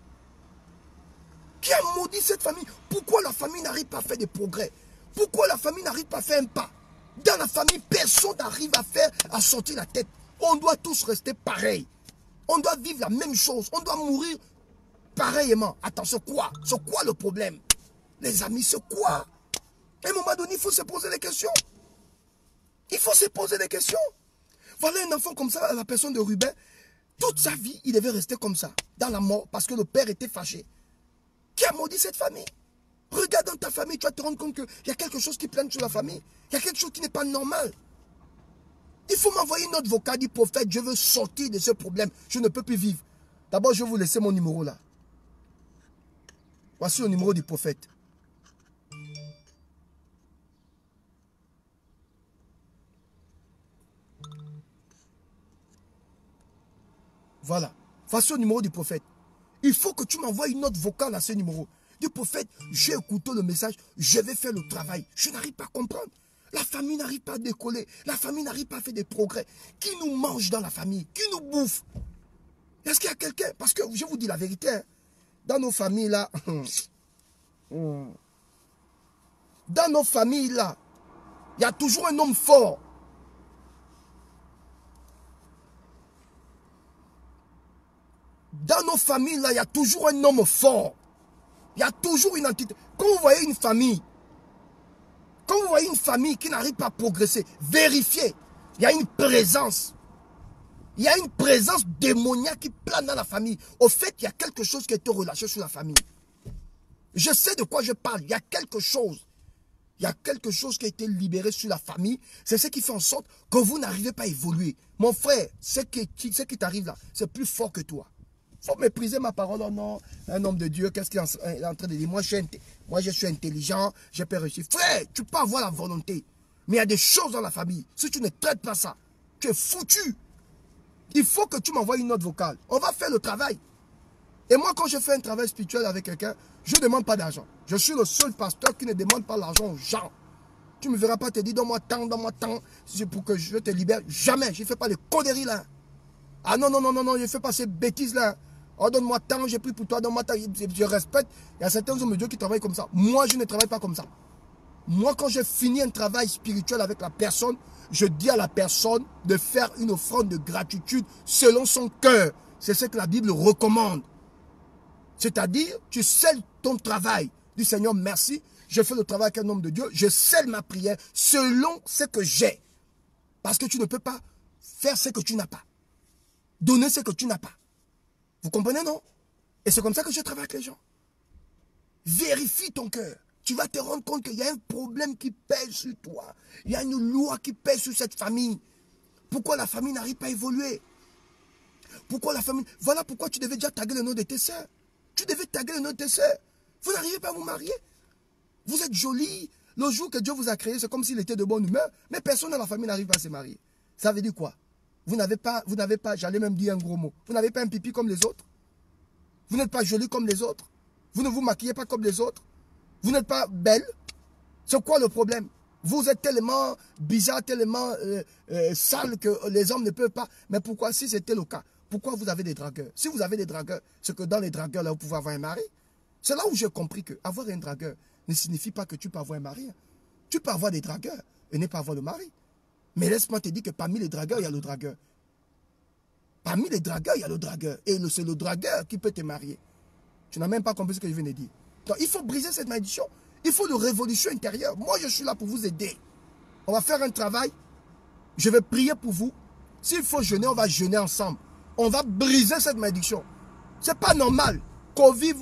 Qui a maudit cette famille? Pourquoi la famille n'arrive pas à faire des progrès? Pourquoi la famille n'arrive pas à faire un pas? Dans la famille, personne n'arrive à sortir la tête. On doit tous rester pareils. On doit vivre la même chose. On doit mourir pareillement. Attends, c'est quoi? C'est quoi le problème? Les amis, c'est quoi? À un moment donné, il faut se poser des questions. Il faut se poser des questions. Voilà un enfant comme ça, la personne de Ruben. Toute sa vie, il devait rester comme ça, dans la mort, parce que le père était fâché. Qui a maudit cette famille? Regarde dans ta famille, tu vas te rendre compte qu'il y a quelque chose qui plane sur la famille. Il y a quelque chose qui n'est pas normal. Il faut m'envoyer une note vocale du prophète, je veux sortir de ce problème, je ne peux plus vivre. D'abord, je vais vous laisser mon numéro là. Voici le numéro du prophète. Voilà. Voici le numéro du prophète. Il faut que tu m'envoies une note vocale à ce numéro. Du prophète, j'ai écouté le message, je vais faire le travail. Je n'arrive pas à comprendre. La famille n'arrive pas à décoller. La famille n'arrive pas à faire des progrès. Qui nous mange dans la famille? Qui nous bouffe? Est-ce qu'il y a quelqu'un? Parce que je vous dis la vérité. Hein, dans nos familles là, dans nos familles là, il y a toujours un homme fort. Dans nos familles là, il y a toujours un homme fort. Il y a toujours une entité. Quand vous voyez une famille, qui n'arrive pas à progresser, vérifiez. Il y a une présence. Il y a une présence démoniaque qui plane dans la famille. Au fait, il y a quelque chose qui a été relâché sur la famille. Je sais de quoi je parle. Il y a quelque chose. Il y a quelque chose qui a été libéré sur la famille. C'est ce qui fait en sorte que vous n'arrivez pas à évoluer. Mon frère, ce qui t'arrive là, c'est plus fort que toi. Il faut mépriser ma parole. Oh non, un homme de Dieu, qu'est-ce qu'il est en train de dire? Moi, je suis intelligent, je peux réussir. Frère, tu peux avoir la volonté. Mais il y a des choses dans la famille. Si tu ne traites pas ça, tu es foutu. Il faut que tu m'envoies une note vocale. On va faire le travail. Et moi, quand je fais un travail spirituel avec quelqu'un, je ne demande pas d'argent. Je suis le seul pasteur qui ne demande pas l'argent aux gens. Tu ne me verras pas te dire, donne-moi tant, pour que je te libère. Jamais. Je ne fais pas les conneries là. Ah non, je ne fais pas ces bêtises là. Oh, donne-moi tant, j'ai pris pour toi, donne-moi tant. Je respecte. Il y a certains hommes de Dieu qui travaillent comme ça. Moi, je ne travaille pas comme ça. Moi, quand j'ai fini un travail spirituel avec la personne, je dis à la personne de faire une offrande de gratitude selon son cœur. C'est ce que la Bible recommande. C'est-à-dire, tu scelles ton travail. Dis Seigneur, merci. Je fais le travail avec un homme de Dieu. Je scelle ma prière selon ce que j'ai. Parce que tu ne peux pas faire ce que tu n'as pas. Donner ce que tu n'as pas. Vous comprenez, non? Et c'est comme ça que je travaille avec les gens. Vérifie ton cœur. Tu vas te rendre compte qu'il y a un problème qui pèse sur toi. Il y a une loi qui pèse sur cette famille. Pourquoi la famille n'arrive pas à évoluer? Pourquoi la famille... Voilà pourquoi tu devais déjà taguer le nom de tes soeurs. Tu devais taguer le nom de tes soeurs. Vous n'arrivez pas à vous marier. Vous êtes jolis. Le jour que Dieu vous a créé, c'est comme s'il était de bonne humeur. Mais personne dans la famille n'arrive pas à se marier. Ça veut dire quoi? Vous n'avez pas, j'allais même dire un gros mot. Vous n'avez pas un pipi comme les autres. Vous n'êtes pas joli comme les autres. Vous ne vous maquillez pas comme les autres. Vous n'êtes pas belle. C'est quoi le problème? Vous êtes tellement bizarre, tellement sale que les hommes ne peuvent pas. Mais pourquoi, si c'était le cas, pourquoi vous avez des dragueurs? Si vous avez des dragueurs, c'est que dans les dragueurs, là, vous pouvez avoir un mari. C'est là où j'ai compris que avoir un dragueur ne signifie pas que tu peux avoir un mari. Tu peux avoir des dragueurs et ne pas avoir le mari. Mais laisse-moi te dire que parmi les dragueurs, il y a le dragueur. Parmi les dragueurs, il y a le dragueur. Et c'est le dragueur qui peut te marier. Tu n'as même pas compris ce que je viens de dire. Donc, il faut briser cette malédiction. Il faut une révolution intérieure. Moi, je suis là pour vous aider. On va faire un travail. Je vais prier pour vous. S'il faut jeûner, on va jeûner ensemble. On va briser cette malédiction. Ce n'est pas normal. Covid,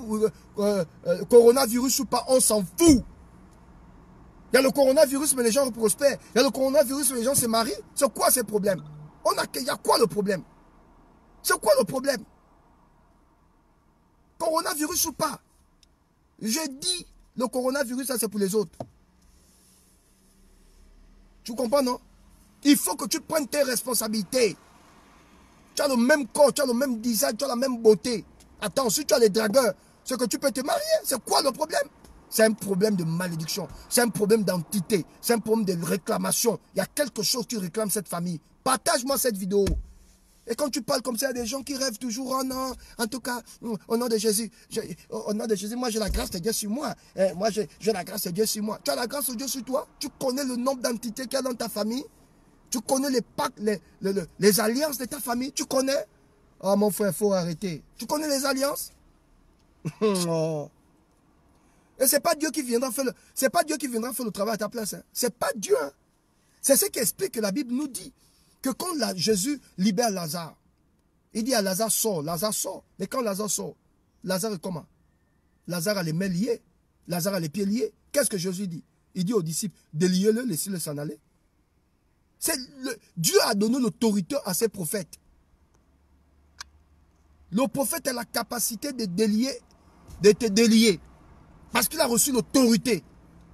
coronavirus ou pas, on s'en fout. Il y a le coronavirus, mais les gens prospèrent. Il y a le coronavirus, mais les gens se marient. C'est quoi ces problèmes? Il y a quoi le problème? C'est quoi le problème? Coronavirus ou pas? Je dis, le coronavirus, ça c'est pour les autres. Tu comprends, non? Il faut que tu prennes tes responsabilités. Tu as le même corps, tu as le même design, tu as la même beauté. Attends, si tu as les dragueurs, c'est que tu peux te marier. C'est quoi le problème? C'est un problème de malédiction. C'est un problème d'entité. C'est un problème de réclamation. Il y a quelque chose qui réclame cette famille. Partage-moi cette vidéo. Et quand tu parles comme ça, il y a des gens qui rêvent toujours. Oh non, en tout cas, au nom de Jésus, moi j'ai la grâce de Dieu sur moi. Moi j'ai la grâce de Dieu sur moi. Tu as la grâce de Dieu sur toi? Tu connais le nombre d'entités qu'il y a dans ta famille? Tu connais les pactes, les alliances de ta famille? Tu connais? Oh mon frère, il faut arrêter. Tu connais les alliances? Oh. Et c'est pas Dieu qui viendra faire le travail à ta place. Hein. C'est pas Dieu. Hein. C'est ce qui explique que la Bible nous dit que quand Jésus libère Lazare, Il dit à Lazare, sort. Lazare sort. Mais quand Lazare sort, Lazare est comment? Lazare a les mains liées. Lazare a les pieds liés. Qu'est-ce que Jésus dit? Il dit aux disciples, déliez-le, laissez-le s'en aller. Dieu a donné l'autorité à ses prophètes. Le prophète a la capacité de te délier. Parce qu'il a reçu l'autorité.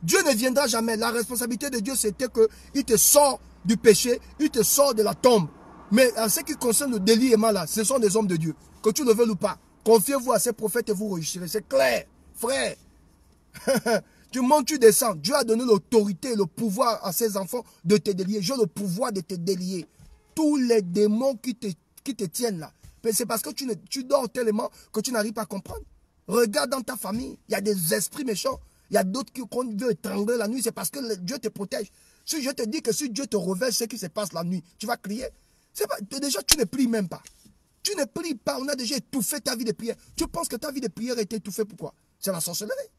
Dieu ne viendra jamais. La responsabilité de Dieu, c'était qu'il te sort du péché, il te sort de la tombe. Mais en ce qui concerne le déliement là, ce sont des hommes de Dieu. Que tu le veuilles ou pas, confiez-vous à ces prophètes et vous réussirez. C'est clair, frère. Tu montes, tu descends. Dieu a donné l'autorité et le pouvoir à ses enfants de te délier. J'ai le pouvoir de te délier. Tous les démons qui te tiennent là, c'est parce que tu dors tellement que tu n'arrives pas à comprendre. Regarde dans ta famille, il y a des esprits méchants. Il y a d'autres qui veulent étrangler la nuit, c'est parce que Dieu te protège. Si je te dis que si Dieu te révèle ce qui se passe la nuit, tu vas crier. Déjà, tu ne pries même pas. Tu ne pries pas, on a déjà étouffé ta vie de prière. Tu penses que ta vie de prière a été étouffée, pourquoi? C'est la sorcellerie.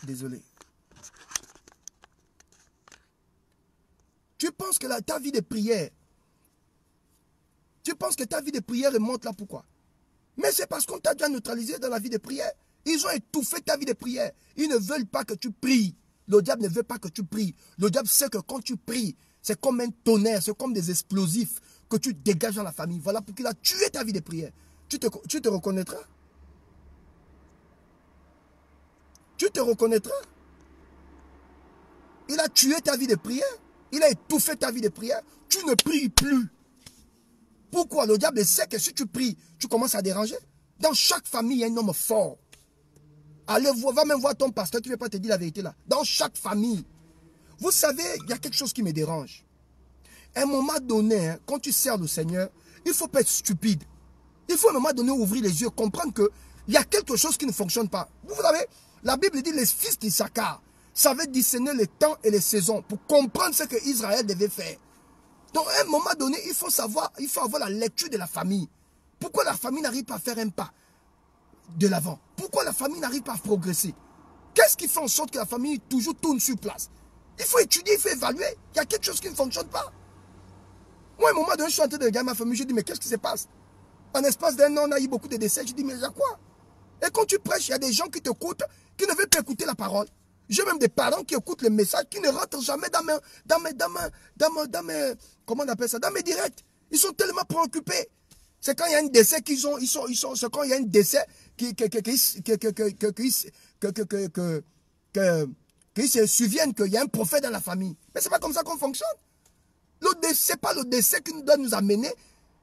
Désolé. Tu penses que ta vie de prière, monte là, pourquoi? Mais c'est parce qu'on t'a déjà neutralisé dans la vie de prière. Ils ont étouffé ta vie de prière. Ils ne veulent pas que tu pries. Le diable ne veut pas que tu pries. Le diable sait que quand tu pries, c'est comme un tonnerre, c'est comme des explosifs que tu dégages dans la famille. Voilà pour qu'il a tué ta vie de prière. Tu te reconnaîtras? Tu te reconnaîtras? Il a tué ta vie de prière. Il a étouffé ta vie de prière. Tu ne pries plus. Pourquoi? Le diable sait que si tu pries, tu commences à déranger. Dans chaque famille, il y a un homme fort. Allez, va même voir ton pasteur qui ne veut pas te dire la vérité là. Dans chaque famille. Vous savez, il y a quelque chose qui me dérange. À un moment donné, hein, quand tu sers le Seigneur, il ne faut pas être stupide. Il faut à un moment donné ouvrir les yeux, comprendre qu'il y a quelque chose qui ne fonctionne pas. Vous savez, la Bible dit les fils d'Issachar savaient discerner les temps et les saisons pour comprendre ce que Israël devait faire. Donc à un moment donné, il faut avoir la lecture de la famille. Pourquoi la famille n'arrive pas à faire un pas de l'avant? Pourquoi la famille n'arrive pas à progresser? Qu'est-ce qui fait en sorte que la famille toujours tourne sur place? Il faut étudier, il faut évaluer. Il y a quelque chose qui ne fonctionne pas. Moi, à un moment donné, je suis en train de regarder ma famille, je dis, mais qu'est-ce qui se passe? En espace d'un an, on a eu beaucoup de décès. Je dis, mais il y a quoi? Et quand tu prêches, il y a des gens qui t'écoutent, qui ne veulent pas écouter la parole. J'ai même des parents qui écoutent le message, qui ne rentrent jamais dans mes comment on appelle ça, dans mes directs. Ils sont tellement préoccupés. C'est quand il y a un décès c'est quand il y a un décès qu'ils se souviennent qu'il y a un prophète dans la famille. Mais c'est pas comme ça qu'on fonctionne. Ce n'est pas le décès qui nous doit nous amener.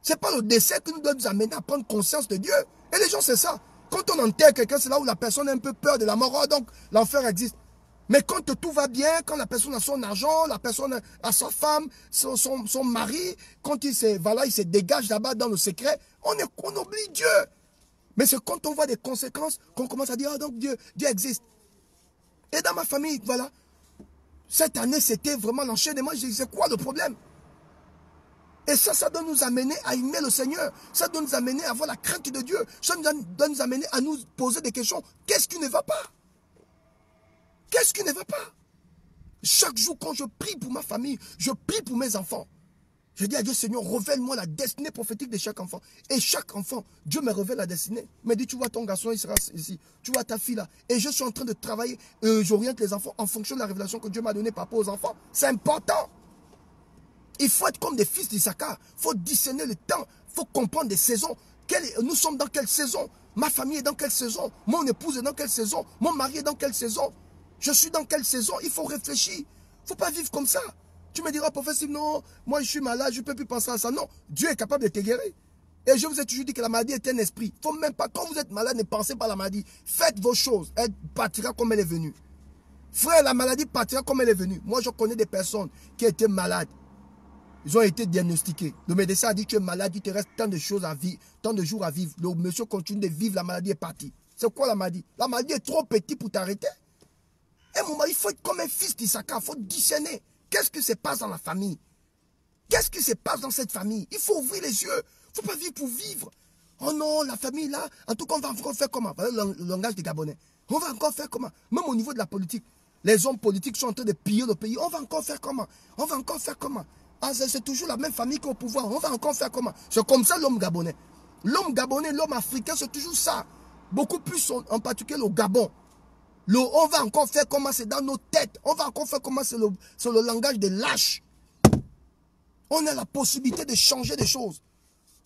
C'est pas le décès qui nous doit nous amener à prendre conscience de Dieu. Et les gens, c'est ça. Quand on enterre quelqu'un, c'est là où la personne a un peu peur de la mort. Oh, donc l'enfer existe. Mais quand tout va bien, quand la personne a son argent, la personne a sa femme, son mari, quand il se dégage là-bas dans le secret, on oublie Dieu. Mais c'est quand on voit des conséquences qu'on commence à dire, oh, donc Dieu existe. Et dans ma famille, voilà, cette année, c'était vraiment l'enchaînement. Je dis, c'est quoi le problème? Et ça doit nous amener à aimer le Seigneur. Ça doit nous amener à avoir la crainte de Dieu. Ça doit nous amener à nous poser des questions. Qu'est-ce qui ne va pas? Qu'est-ce qui ne va pas? Chaque jour, quand je prie pour ma famille, je prie pour mes enfants. Je dis à Dieu, Seigneur, révèle-moi la destinée prophétique de chaque enfant. Et chaque enfant, Dieu me révèle la destinée. Il me dit, tu vois ton garçon, il sera ici. Tu vois ta fille là. Et je suis en train de travailler. J'oriente les enfants en fonction de la révélation que Dieu m'a donnée par rapport aux enfants. C'est important. Il faut être comme des fils d'Issachar. Il faut discerner le temps. Il faut comprendre des saisons. Nous sommes dans quelle saison? Ma famille est dans quelle saison? Mon épouse est dans quelle saison? Mon mari est dans quelle saison? Je suis dans quelle saison? Il faut réfléchir. Il ne faut pas vivre comme ça. Tu me diras, professeur, non, moi je suis malade, je ne peux plus penser à ça. Non, Dieu est capable de te guérir. Et je vous ai toujours dit que la maladie est un esprit. Il ne faut même pas, quand vous êtes malade, ne pensez pas à la maladie. Faites vos choses. Elle partira comme elle est venue. Frère, la maladie partira comme elle est venue. Moi, je connais des personnes qui étaient malades. Ils ont été diagnostiqués. Le médecin a dit, tu es malade, il te reste tant de choses à vivre, tant de jours à vivre. Le monsieur continue de vivre, la maladie est partie. C'est quoi la maladie? La maladie est trop petite pour t'arrêter. Et mon mari, il faut être comme un fils d'Issachar, il faut discerner. Qu'est-ce qui se passe dans la famille? Qu'est-ce qui se passe dans cette famille? Il faut ouvrir les yeux. Il ne faut pas vivre pour vivre. Oh non, la famille là, en tout cas, on va encore faire comment? Voilà le langage des Gabonais. On va encore faire comment? Même au niveau de la politique. Les hommes politiques sont en train de piller le pays. On va encore faire comment? On va encore faire comment? c'est toujours la même famille qui est au pouvoir. On va encore faire comment? C'est comme ça l'homme gabonais. L'homme gabonais, l'homme africain, c'est toujours ça. Beaucoup plus en particulier au Gabon. On va encore faire comment? C'est dans nos têtes. On va encore faire comment? C'est le langage des lâches. On a la possibilité de changer des choses.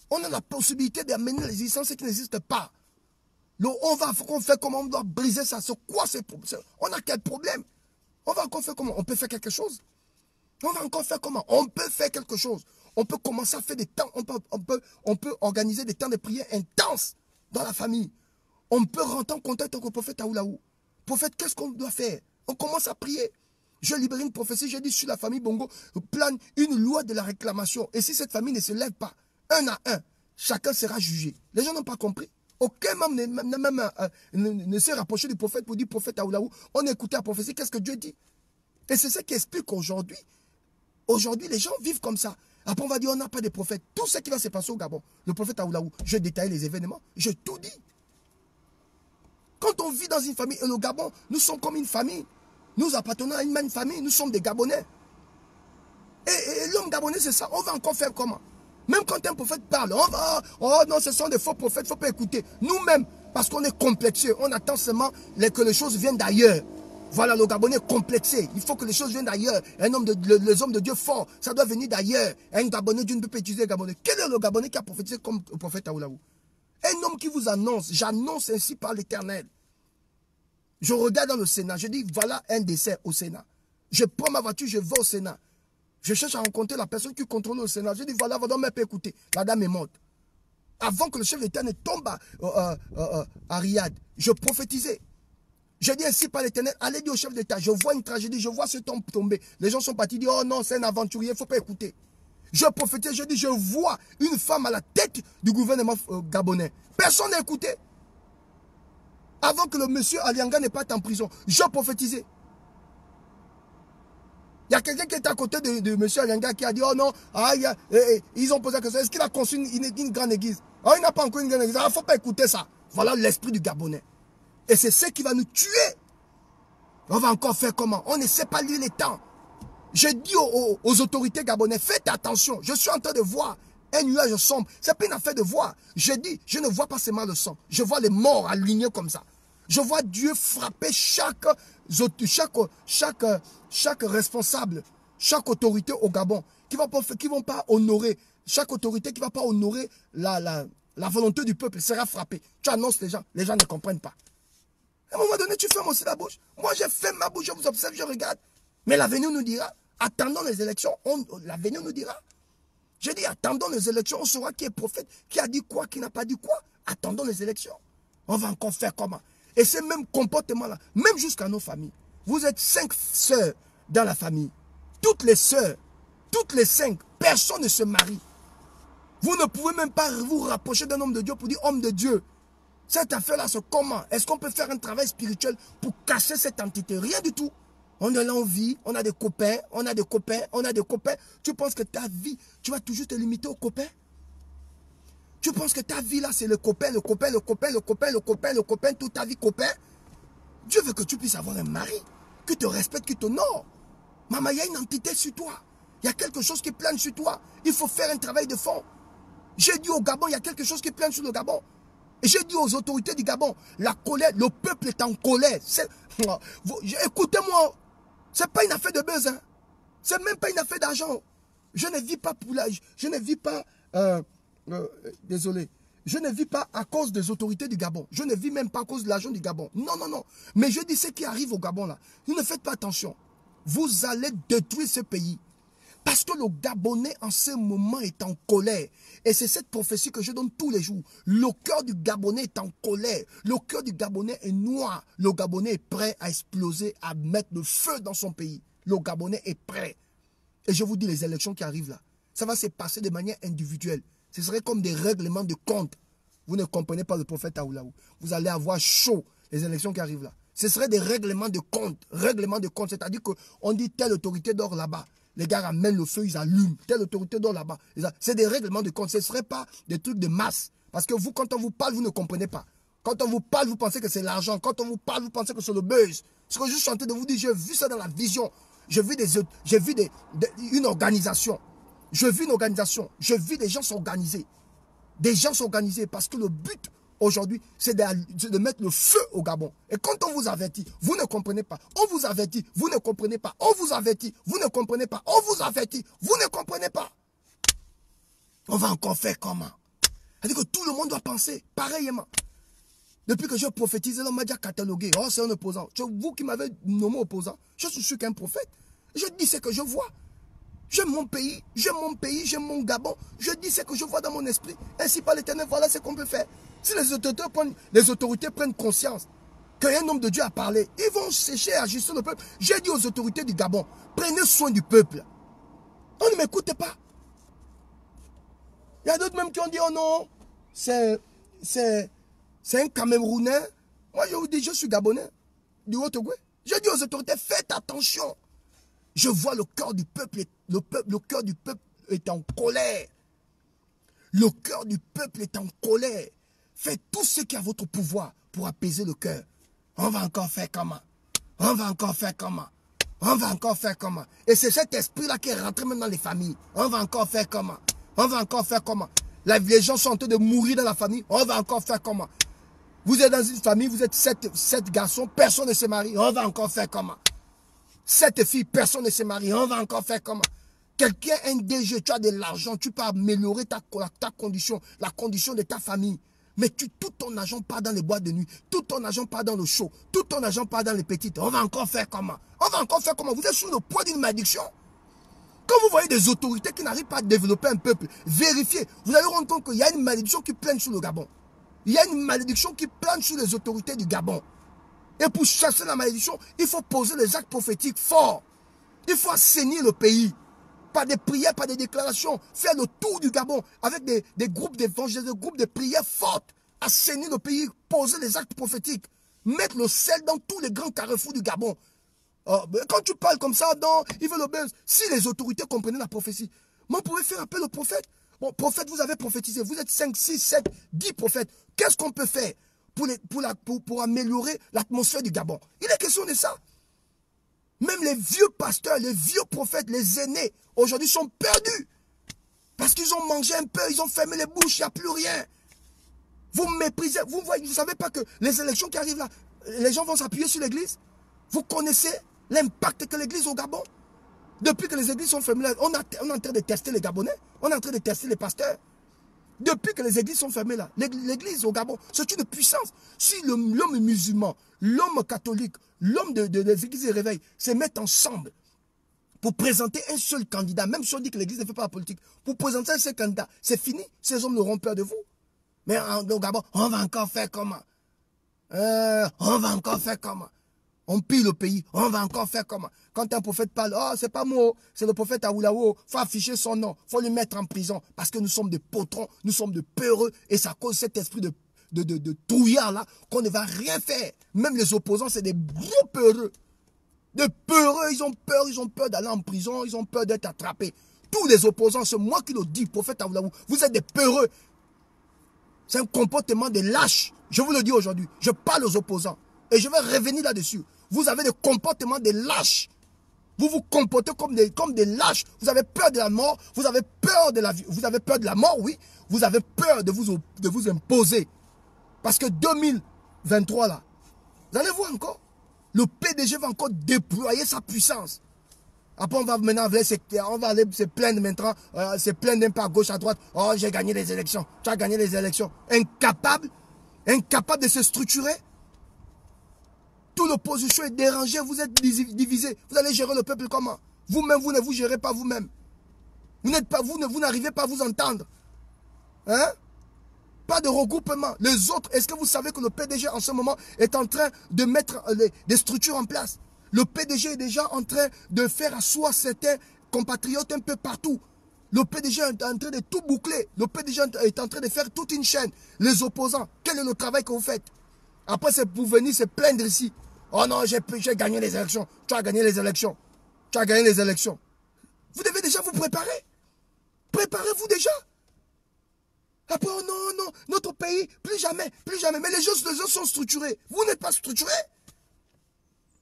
On a la possibilité d'amener l'existence qui n'existe pas. On va faire comment? On doit briser ça. C'est quoi ces problèmes? On a quel problème? On va encore faire comment? On peut faire quelque chose? On va encore faire comment? On peut faire quelque chose. On peut commencer à faire des temps. On peut organiser des temps de prière intenses dans la famille. On peut rentrer en contact avec le prophète Aoulaou. Prophète, qu'est-ce qu'on doit faire? On commence à prier. Je libère une prophétie, je dis sur la famille Bongo, plane une loi de la réclamation. Et si cette famille ne se lève pas, un à un, chacun sera jugé. Les gens n'ont pas compris. Aucun membre ne s'est rapproché du prophète pour dire prophète Aoulaou. On a écouté la prophétie, qu'est-ce que Dieu dit? Et c'est ça qui explique qu'aujourd'hui, les gens vivent comme ça. Après, on va dire on n'a pas de prophète. Tout ce qui va se passer au Gabon, le prophète Aoulaou, je détaille les événements, je tout dis. Quand on vit dans une famille, et le Gabon, nous sommes comme une famille. Nous appartenons à une même famille, nous sommes des Gabonais. Et l'homme gabonais, c'est ça. On va encore faire comment? Même quand un prophète parle, on va, oh non, ce sont des faux prophètes, il ne faut pas écouter. Nous-mêmes, parce qu'on est complexé, on attend seulement que les choses viennent d'ailleurs. Voilà, le Gabonais est complexé. Il faut que les choses viennent d'ailleurs. Les hommes de Dieu forts, ça doit venir d'ailleurs. Un Gabonais, Dieu ne peut pas utiliser le Gabonais. Quel est le Gabonais qui a prophétisé comme le prophète Aoulaou? Un homme qui vous annonce, j'annonce ainsi par l'Éternel. Je regarde dans le Sénat, je dis voilà un décès au Sénat. Je prends ma voiture, je vais au Sénat. Je cherche à rencontrer la personne qui contrôle le Sénat. Je dis voilà, votre homme peut écouter. La dame est morte. Avant que le chef d'État ne tombe à Riyad, je prophétisais. Je dis ainsi par l'Éternel, allez dire au chef d'État, je vois une tragédie, je vois ce homme tomber. Les gens sont partis dire oh non, c'est un aventurier, il ne faut pas écouter. Je prophétise, je dis je vois une femme à la tête du gouvernement gabonais. Personne n'a écouté. Avant que le monsieur Alianga ne parte en prison, je prophétisais. Il y a quelqu'un qui était à côté de monsieur Alianga qui a dit, oh non, ils ont posé la question, est-ce qu'il a construit une grande église? Oh, il n'a pas encore une grande église. Il ne faut pas écouter ça. Voilà l'esprit du Gabonais. Et c'est ce qui va nous tuer. On va encore faire comment? On ne sait pas lire les temps. Je dis aux autorités gabonaises, faites attention. Je suis en train de voir un nuage sombre. Ce n'est pas une affaire de voir. Je dis, je ne vois pas seulement le sang. Je vois les morts alignés comme ça. Je vois Dieu frapper chaque responsable, chaque autorité au Gabon qui ne vont pas honorer, chaque autorité qui ne va pas honorer la volonté du peuple sera frappée. Tu annonces les gens ne comprennent pas. À un moment donné, tu fermes aussi la bouche. Moi, j'ai fait ma bouche, je vous observe, je regarde. Mais l'avenir nous dira, attendons les élections, l'avenir nous dira. J'ai dit, attendons les élections, on saura qui est prophète, qui a dit quoi, qui n'a pas dit quoi. Attendons les élections. On va encore faire comment? Et ce même comportement-là, même jusqu'à nos familles. Vous êtes 5 sœurs dans la famille. Toutes les sœurs, toutes les 5, personne ne se marie. Vous ne pouvez même pas vous rapprocher d'un homme de Dieu pour dire homme de Dieu. Cette affaire-là, c'est comment? Est-ce qu'on peut faire un travail spirituel pour cacher cette entité? Rien du tout. On est là, on vit, on a des copains, on a des copains, on a des copains. Tu penses que ta vie, tu vas toujours te limiter aux copains? Tu penses que ta vie là, c'est le copain, le copain, le copain, le copain, le copain, le copain, toute ta vie copain? Dieu veut que tu puisses avoir un mari, qui te respecte, qui t'honore. Maman, il y a une entité sur toi. Il y a quelque chose qui plane sur toi. Il faut faire un travail de fond. J'ai dit au Gabon, il y a quelque chose qui plane sur le Gabon. Et j'ai dit aux autorités du Gabon, la colère, le peuple est en colère. Écoutez-moi, ce n'est pas une affaire de buzz. Hein. Ce n'est même pas une affaire d'argent. Je ne vis pas pour l'âge. Je ne vis pas... désolé. Je ne vis pas à cause des autorités du Gabon. Je ne vis même pas à cause de l'argent du Gabon. Non, non, non. Mais je dis ce qui arrive au Gabon là. Vous ne faites pas attention. Vous allez détruire ce pays. Parce que le Gabonais en ce moment est en colère. Et c'est cette prophétie que je donne tous les jours. Le cœur du Gabonais est en colère. Le cœur du Gabonais est noir. Le Gabonais est prêt à exploser, à mettre le feu dans son pays. Le Gabonais est prêt. Et je vous dis, les élections qui arrivent là, ça va se passer de manière individuelle. Ce serait comme des règlements de compte. Vous ne comprenez pas le prophète Aoulaou. Vous allez avoir chaud les élections qui arrivent là. Ce serait des règlements de compte. Règlements de compte, c'est-à-dire qu'on dit telle autorité dort là-bas. Les gars ramènent le feu, ils allument. Telle autorité dort là-bas. C'est des règlements de compte. Ce ne serait pas des trucs de masse. Parce que vous, quand on vous parle, vous ne comprenez pas. Quand on vous parle, vous pensez que c'est l'argent. Quand on vous parle, vous pensez que c'est le buzz. Ce que je suis en train de vous dire, j'ai vu ça dans la vision. J'ai vu une organisation. Je vis une organisation. Je vis des gens s'organiser. Des gens s'organiser parce que le but aujourd'hui, c'est de mettre le feu au Gabon. Et quand on vous avertit, vous ne comprenez pas. On vous avertit, vous ne comprenez pas. On vous avertit, vous ne comprenez pas. On vous avertit, vous ne comprenez pas. On va encore faire comment? C'est-à-dire que tout le monde doit penser pareillement. Depuis que je prophétise, on m'a déjà catalogué. Oh, c'est un opposant. Vous qui m'avez nommé opposant, je suis qu'un prophète. Je dis ce que je vois. J'aime mon pays, j'aime mon Gabon. Je dis ce que je vois dans mon esprit. Ainsi par l'Éternel, voilà ce qu'on peut faire. Si les autorités prennent conscience qu'un homme de Dieu a parlé, ils vont chercher à ajuster le peuple. J'ai dit aux autorités du Gabon, prenez soin du peuple. On ne m'écoute pas. Il y a d'autres même qui ont dit, oh non, c'est un Camerounais. Moi, je vous dis, je suis Gabonais, du Haut-Togo. J'ai dit aux autorités, faites attention. Je vois le cœur du peuple, le cœur du peuple est en colère. Le cœur du peuple est en colère. Faites tout ce qui est à votre pouvoir pour apaiser le cœur. On va encore faire comment? On va encore faire comment? On va encore faire comment? Et c'est cet esprit-là qui est rentré même dans les familles. On va encore faire comment? On va encore faire comment? Les gens sont en train de mourir dans la famille. On va encore faire comment? Vous êtes dans une famille, vous êtes 7 garçons, personne ne se marie. On va encore faire comment? 7 filles, personne ne se marie. On va encore faire comment? Quelqu'un, un DG, tu as de l'argent, tu peux améliorer ta condition, la condition de ta famille. Mais tout ton argent part dans les boîtes de nuit, tout ton argent part dans le show, tout ton argent part dans les petites. On va encore faire comment? On va encore faire comment? Vous êtes sur le poids d'une malédiction. Quand vous voyez des autorités qui n'arrivent pas à développer un peuple, vérifiez. Vous allez rendre compte qu'il y a une malédiction qui plane sur le Gabon. Il y a une malédiction qui plane sur les autorités du Gabon. Et pour chasser la malédiction, il faut poser les actes prophétiques forts. Il faut assainir le pays. Par des prières, par des déclarations. Faire le tour du Gabon avec des groupes d'évangiles, des groupes de prières fortes. Assainir le pays, poser les actes prophétiques. Mettre le sel dans tous les grands carrefours du Gabon. Quand tu parles comme ça, non, ils veulent le buzz. Si les autorités comprenaient la prophétie, on pouvait faire appel au prophète. Bon, prophète, vous avez prophétisé. Vous êtes 5, 6, 7, 10 prophètes. Qu'est-ce qu'on peut faire pour améliorer l'atmosphère du Gabon? Il est question de ça. Même les vieux pasteurs, les vieux prophètes, les aînés, aujourd'hui sont perdus. Parce qu'ils ont mangé un peu, ils ont fermé les bouches, il n'y a plus rien. Vous méprisez, vous ne savez pas que les élections qui arrivent là, les gens vont s'appuyer sur l'église. Vous connaissez l'impact que l'église au Gabon? Depuis que les églises sont fermées là, on est en train de tester les Gabonais, on est en train de tester les pasteurs. Depuis que les églises sont fermées là, l'église au Gabon, c'est une puissance. Si l'homme musulman, l'homme catholique, l'homme des églises de réveil se mettent ensemble pour présenter un seul candidat, même si on dit que l'église ne fait pas la politique, pour présenter un seul candidat, c'est fini. Ces hommes n'auront peur de vous. Mais au Gabon, on va encore faire comment? On va encore faire comment? On pille le pays, on va encore faire comment? Quand un prophète parle, oh, c'est pas moi, c'est le prophète Aoulaou, il faut afficher son nom, il faut le mettre en prison, parce que nous sommes des potrons, nous sommes de peureux, et ça cause cet esprit de trouillard là, qu'on ne va rien faire. Même les opposants, c'est des gros peureux. Des peureux, ils ont peur d'aller en prison, ils ont peur d'être attrapés. Tous les opposants, c'est moi qui le dis, prophète Aoulaou, vous êtes des peureux. C'est un comportement de lâches. Je vous le dis aujourd'hui, je parle aux opposants, et je vais revenir là-dessus. Vous avez des comportements de lâches. Vous vous comportez comme des lâches. Vous avez peur de la mort. Vous avez peur de la vie. Vous avez peur de la mort, oui. Vous avez peur de vous imposer. Parce que 2023, là, vous allez voir encore. Le PDG va encore déployer sa puissance. Après, on va maintenant aller se plaindre maintenant. Se plaindre un peu à gauche, à droite. Oh, j'ai gagné les élections. Tu as gagné les élections. Incapable de se structurer. Toute l'opposition est dérangée, vous êtes divisés. Vous allez gérer le peuple comment? Vous-même, vous ne vous gérez pas vous-même. Vous n'arrivez pas à vous entendre. Hein? Pas de regroupement. Les autres, est-ce que vous savez que le PDG en ce moment est en train de mettre des structures en place? Le PDG est déjà en train de faire asseoir certains compatriotes un peu partout. Le PDG est en train de tout boucler. Le PDG est en train de faire toute une chaîne. Les opposants, quel est le travail que vous faites? Après, c'est pour venir se plaindre ici. Oh non, j'ai gagné les élections. Tu as gagné les élections. Tu as gagné les élections. Vous devez déjà vous préparer. Préparez-vous déjà. Après, oh non, non, notre pays, plus jamais, plus jamais. Mais les gens sont structurés. Vous n'êtes pas structurés.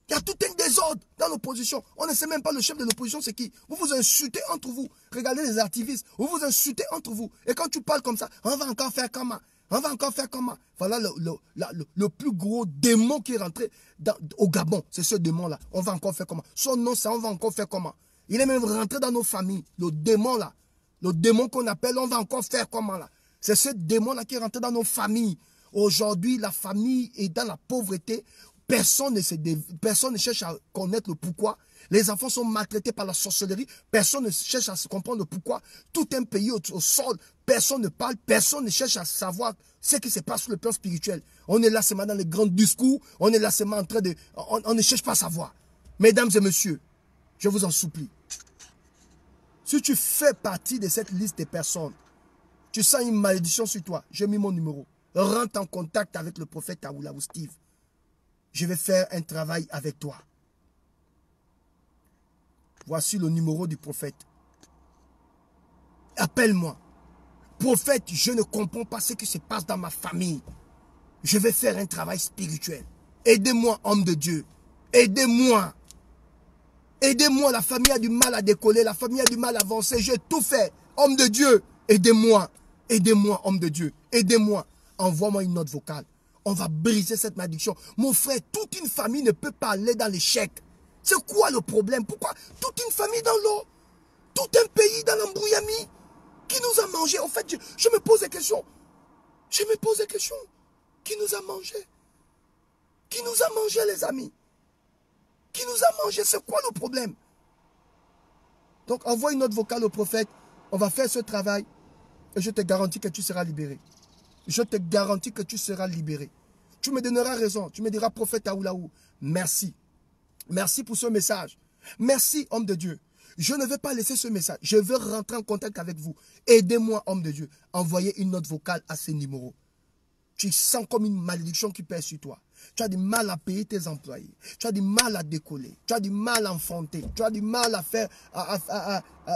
Il y a tout un désordre dans l'opposition. On ne sait même pas le chef de l'opposition, c'est qui. Vous vous insultez entre vous. Regardez les activistes. Vous vous insultez entre vous. Et quand tu parles comme ça, on va encore faire comment? On va encore faire comment? Voilà le plus gros démon qui est rentré au Gabon. C'est ce démon-là. On va encore faire comment? Son nom, c'est on va encore faire comment? Il est même rentré dans nos familles. Le démon-là. Le démon qu'on appelle, on va encore faire comment là? C'est ce démon-là qui est rentré dans nos familles. Aujourd'hui, la famille est dans la pauvreté. Personne ne cherche à connaître le pourquoi. Les enfants sont maltraités par la sorcellerie. Personne ne cherche à se comprendre le pourquoi. Tout un pays au sol. Personne ne parle. Personne ne cherche à savoir ce qui se passe sur le plan spirituel. On est là seulement dans les grands discours. On est là seulement en train de... On ne cherche pas à savoir. Mesdames et messieurs, je vous en supplie. Si tu fais partie de cette liste de personnes, tu sens une malédiction sur toi, j'ai mis mon numéro. Rentre en contact avec le prophète Awulaou Steve. Je vais faire un travail avec toi. Voici le numéro du prophète. Appelle-moi. Prophète, je ne comprends pas ce qui se passe dans ma famille. Je vais faire un travail spirituel. Aidez-moi, homme de Dieu. Aidez-moi. Aidez-moi, la famille a du mal à décoller, la famille a du mal à avancer. J'ai tout fait. Homme de Dieu, aidez-moi. Aidez-moi, homme de Dieu. Aidez-moi. Envoie-moi une note vocale. On va briser cette malédiction. Mon frère, toute une famille ne peut pas aller dans l'échec. C'est quoi le problème? Pourquoi toute une famille dans l'eau? Tout un pays dans l'embrouillamie? Qui nous a mangé? En fait, je me pose des questions. Je me pose des questions. Qui nous a mangé? Qui nous a mangé, les amis? Qui nous a mangé? C'est quoi le problème? Donc, envoie une note vocale au prophète. On va faire ce travail. Et je te garantis que tu seras libéré. Je te garantis que tu seras libéré. Tu me donneras raison. Tu me diras, prophète Awulaou, merci. Merci pour ce message. Merci, homme de Dieu. Je ne vais pas laisser ce message. Je veux rentrer en contact avec vous. Aidez-moi, homme de Dieu. Envoyez une note vocale à ce numéro. Tu sens comme une malédiction qui pèse sur toi. Tu as du mal à payer tes employés. Tu as du mal à décoller. Tu as du mal à enfanter. Tu as du mal à faire,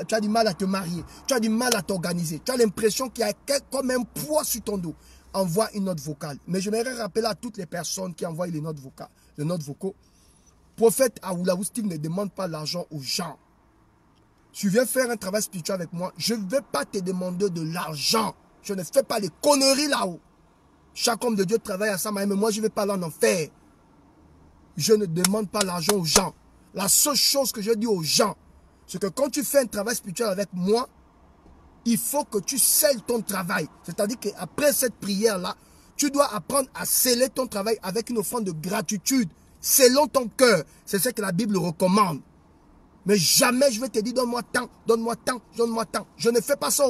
tu as du mal à te marier. Tu as du mal à t'organiser. Tu as l'impression qu'il y a comme un poids sur ton dos. Envoie une note vocale. Mais je voudrais rappeler à toutes les personnes qui envoient les notes vocaux. Prophète Awulaou Steve ne demande pas l'argent aux gens. Tu viens faire un travail spirituel avec moi. Je ne vais pas te demander de l'argent. Je ne fais pas les conneries là-haut. Chaque homme de Dieu travaille à sa manière, mais moi je ne vais pas aller en enfer. Je ne demande pas l'argent aux gens. La seule chose que je dis aux gens, c'est que quand tu fais un travail spirituel avec moi, il faut que tu scelles ton travail. C'est-à-dire qu'après cette prière-là, tu dois apprendre à sceller ton travail avec une offrande de gratitude, selon ton cœur. C'est ce que la Bible recommande. Mais jamais je vais te dire, donne-moi tant, donne-moi tant, donne-moi tant. Je ne fais pas ça.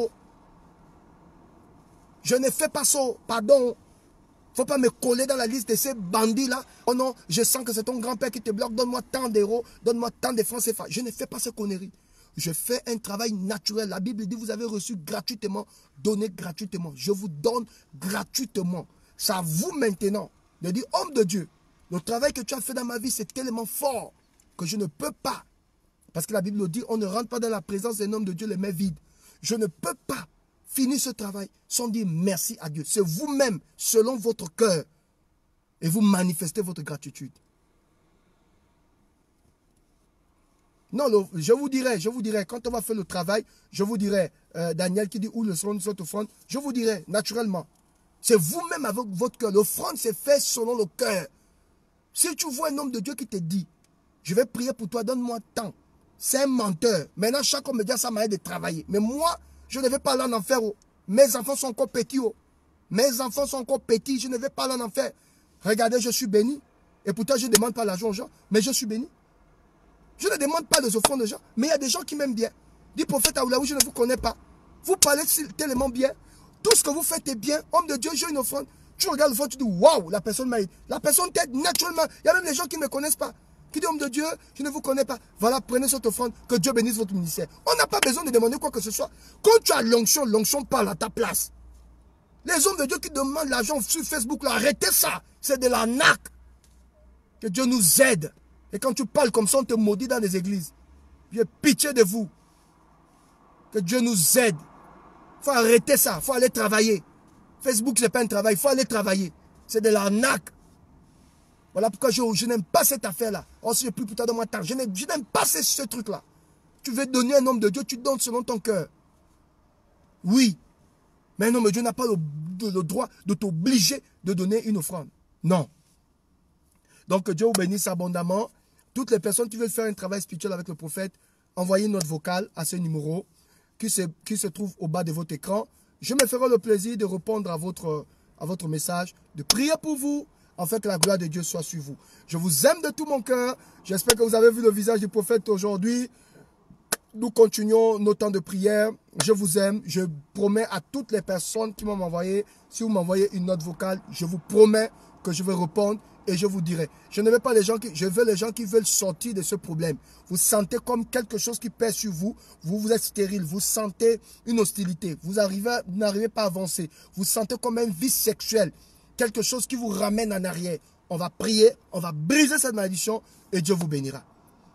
Je ne fais pas ça, pardon. Il ne faut pas me coller dans la liste de ces bandits-là. Oh non, je sens que c'est ton grand-père qui te bloque. Donne-moi tant d'euros, donne-moi tant de francs CFA. Je ne fais pas ces conneries. Je fais un travail naturel. La Bible dit, vous avez reçu gratuitement, donnez gratuitement. Je vous donne gratuitement. C'est à vous maintenant de dire, homme de Dieu, le travail que tu as fait dans ma vie, c'est tellement fort que je ne peux pas. Parce que la Bible dit, on ne rentre pas dans la présence d'un homme de Dieu les mains vides. Je ne peux pas finir ce travail sans dire merci à Dieu. C'est vous-même, selon votre cœur, et vous manifestez votre gratitude. Non, je vous dirai, quand on va faire le travail, je vous dirai, Daniel qui dit où le seront notre offrande, je vous dirai naturellement. C'est vous-même avec votre cœur. L'offrande c'est fait selon le cœur. Si tu vois un homme de Dieu qui te dit, je vais prier pour toi, donne-moi tant. C'est un menteur. Maintenant, chaque homme me dit à sa manière de travailler. Mais moi, je ne vais pas aller en enfer. Oh. Mes enfants sont encore petits. Oh. Mes enfants sont encore petits. Je ne vais pas aller en enfer. Regardez, je suis béni. Et pourtant, je ne demande pas l'argent aux gens. Mais je suis béni. Je ne demande pas les offrandes aux gens. Mais il y a des gens qui m'aiment bien. Dit prophète Awulaou, je ne vous connais pas. Vous parlez tellement bien. Tout ce que vous faites est bien. Homme de Dieu, j'ai une offrande. Tu regardes l'offrande, tu dis waouh, la personne m'a aidé. La personne t'aide naturellement. Il y a même des gens qui ne me connaissent pas. Qui dit homme de Dieu, je ne vous connais pas. Voilà, prenez cette offrande, que Dieu bénisse votre ministère. On n'a pas besoin de demander quoi que ce soit. Quand tu as l'onction, l'onction parle à ta place. Les hommes de Dieu qui demandent l'argent sur Facebook, là, arrêtez ça. C'est de l'arnaque. Que Dieu nous aide. Et quand tu parles comme ça, on te maudit dans les églises. J'ai pitié de vous. Que Dieu nous aide. Il faut arrêter ça. Il faut aller travailler. Facebook, ce n'est pas un travail. Il faut aller travailler. C'est de l'arnaque. Voilà pourquoi je n'aime pas cette affaire-là. Oh, si je prie pour toi dans mon temps, je n'aime pas ce truc-là. Tu veux donner un homme de Dieu, tu donnes selon ton cœur. Oui. Mais un homme de Dieu n'a pas le droit de t'obliger de donner une offrande. Non. Donc, Dieu vous bénisse abondamment. Toutes les personnes qui veulent faire un travail spirituel avec le prophète, envoyez une note vocale à ce numéro qui se trouve au bas de votre écran. Je me ferai le plaisir de répondre à votre message, de prier pour vous, afin que la gloire de Dieu soit sur vous. Je vous aime de tout mon cœur. J'espère que vous avez vu le visage du prophète aujourd'hui. Nous continuons nos temps de prière. Je vous aime. Je promets à toutes les personnes qui m'ont envoyé, si vous m'envoyez une note vocale, je vous promets que je vais répondre et je vous dirai. Je ne veux pas les gens je veux les gens qui veulent sortir de ce problème. Vous sentez comme quelque chose qui pèse sur vous. Vous êtes stérile. Vous sentez une hostilité. Vous n'arrivez pas à avancer. Vous sentez comme un vice sexuel. Quelque chose qui vous ramène en arrière. On va prier. On va briser cette malédiction et Dieu vous bénira.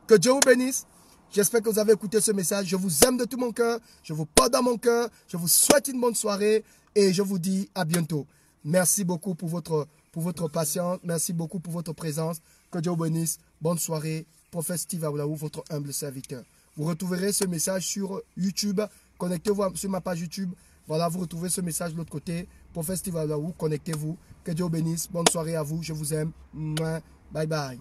Que Dieu vous bénisse. J'espère que vous avez écouté ce message. Je vous aime de tout mon cœur. Je vous porte dans mon cœur. Je vous souhaite une bonne soirée. Et je vous dis à bientôt. Merci beaucoup pour votre patience. Merci beaucoup pour votre présence. Que Dieu vous bénisse. Bonne soirée. Prophète Steve Awolaou, votre humble serviteur. Vous retrouverez ce message sur YouTube. Connectez-vous sur ma page YouTube. Voilà, vous retrouvez ce message de l'autre côté. Prophète Steve Awolaou, connectez-vous. Que Dieu vous bénisse. Bonne soirée à vous. Je vous aime. Bye bye.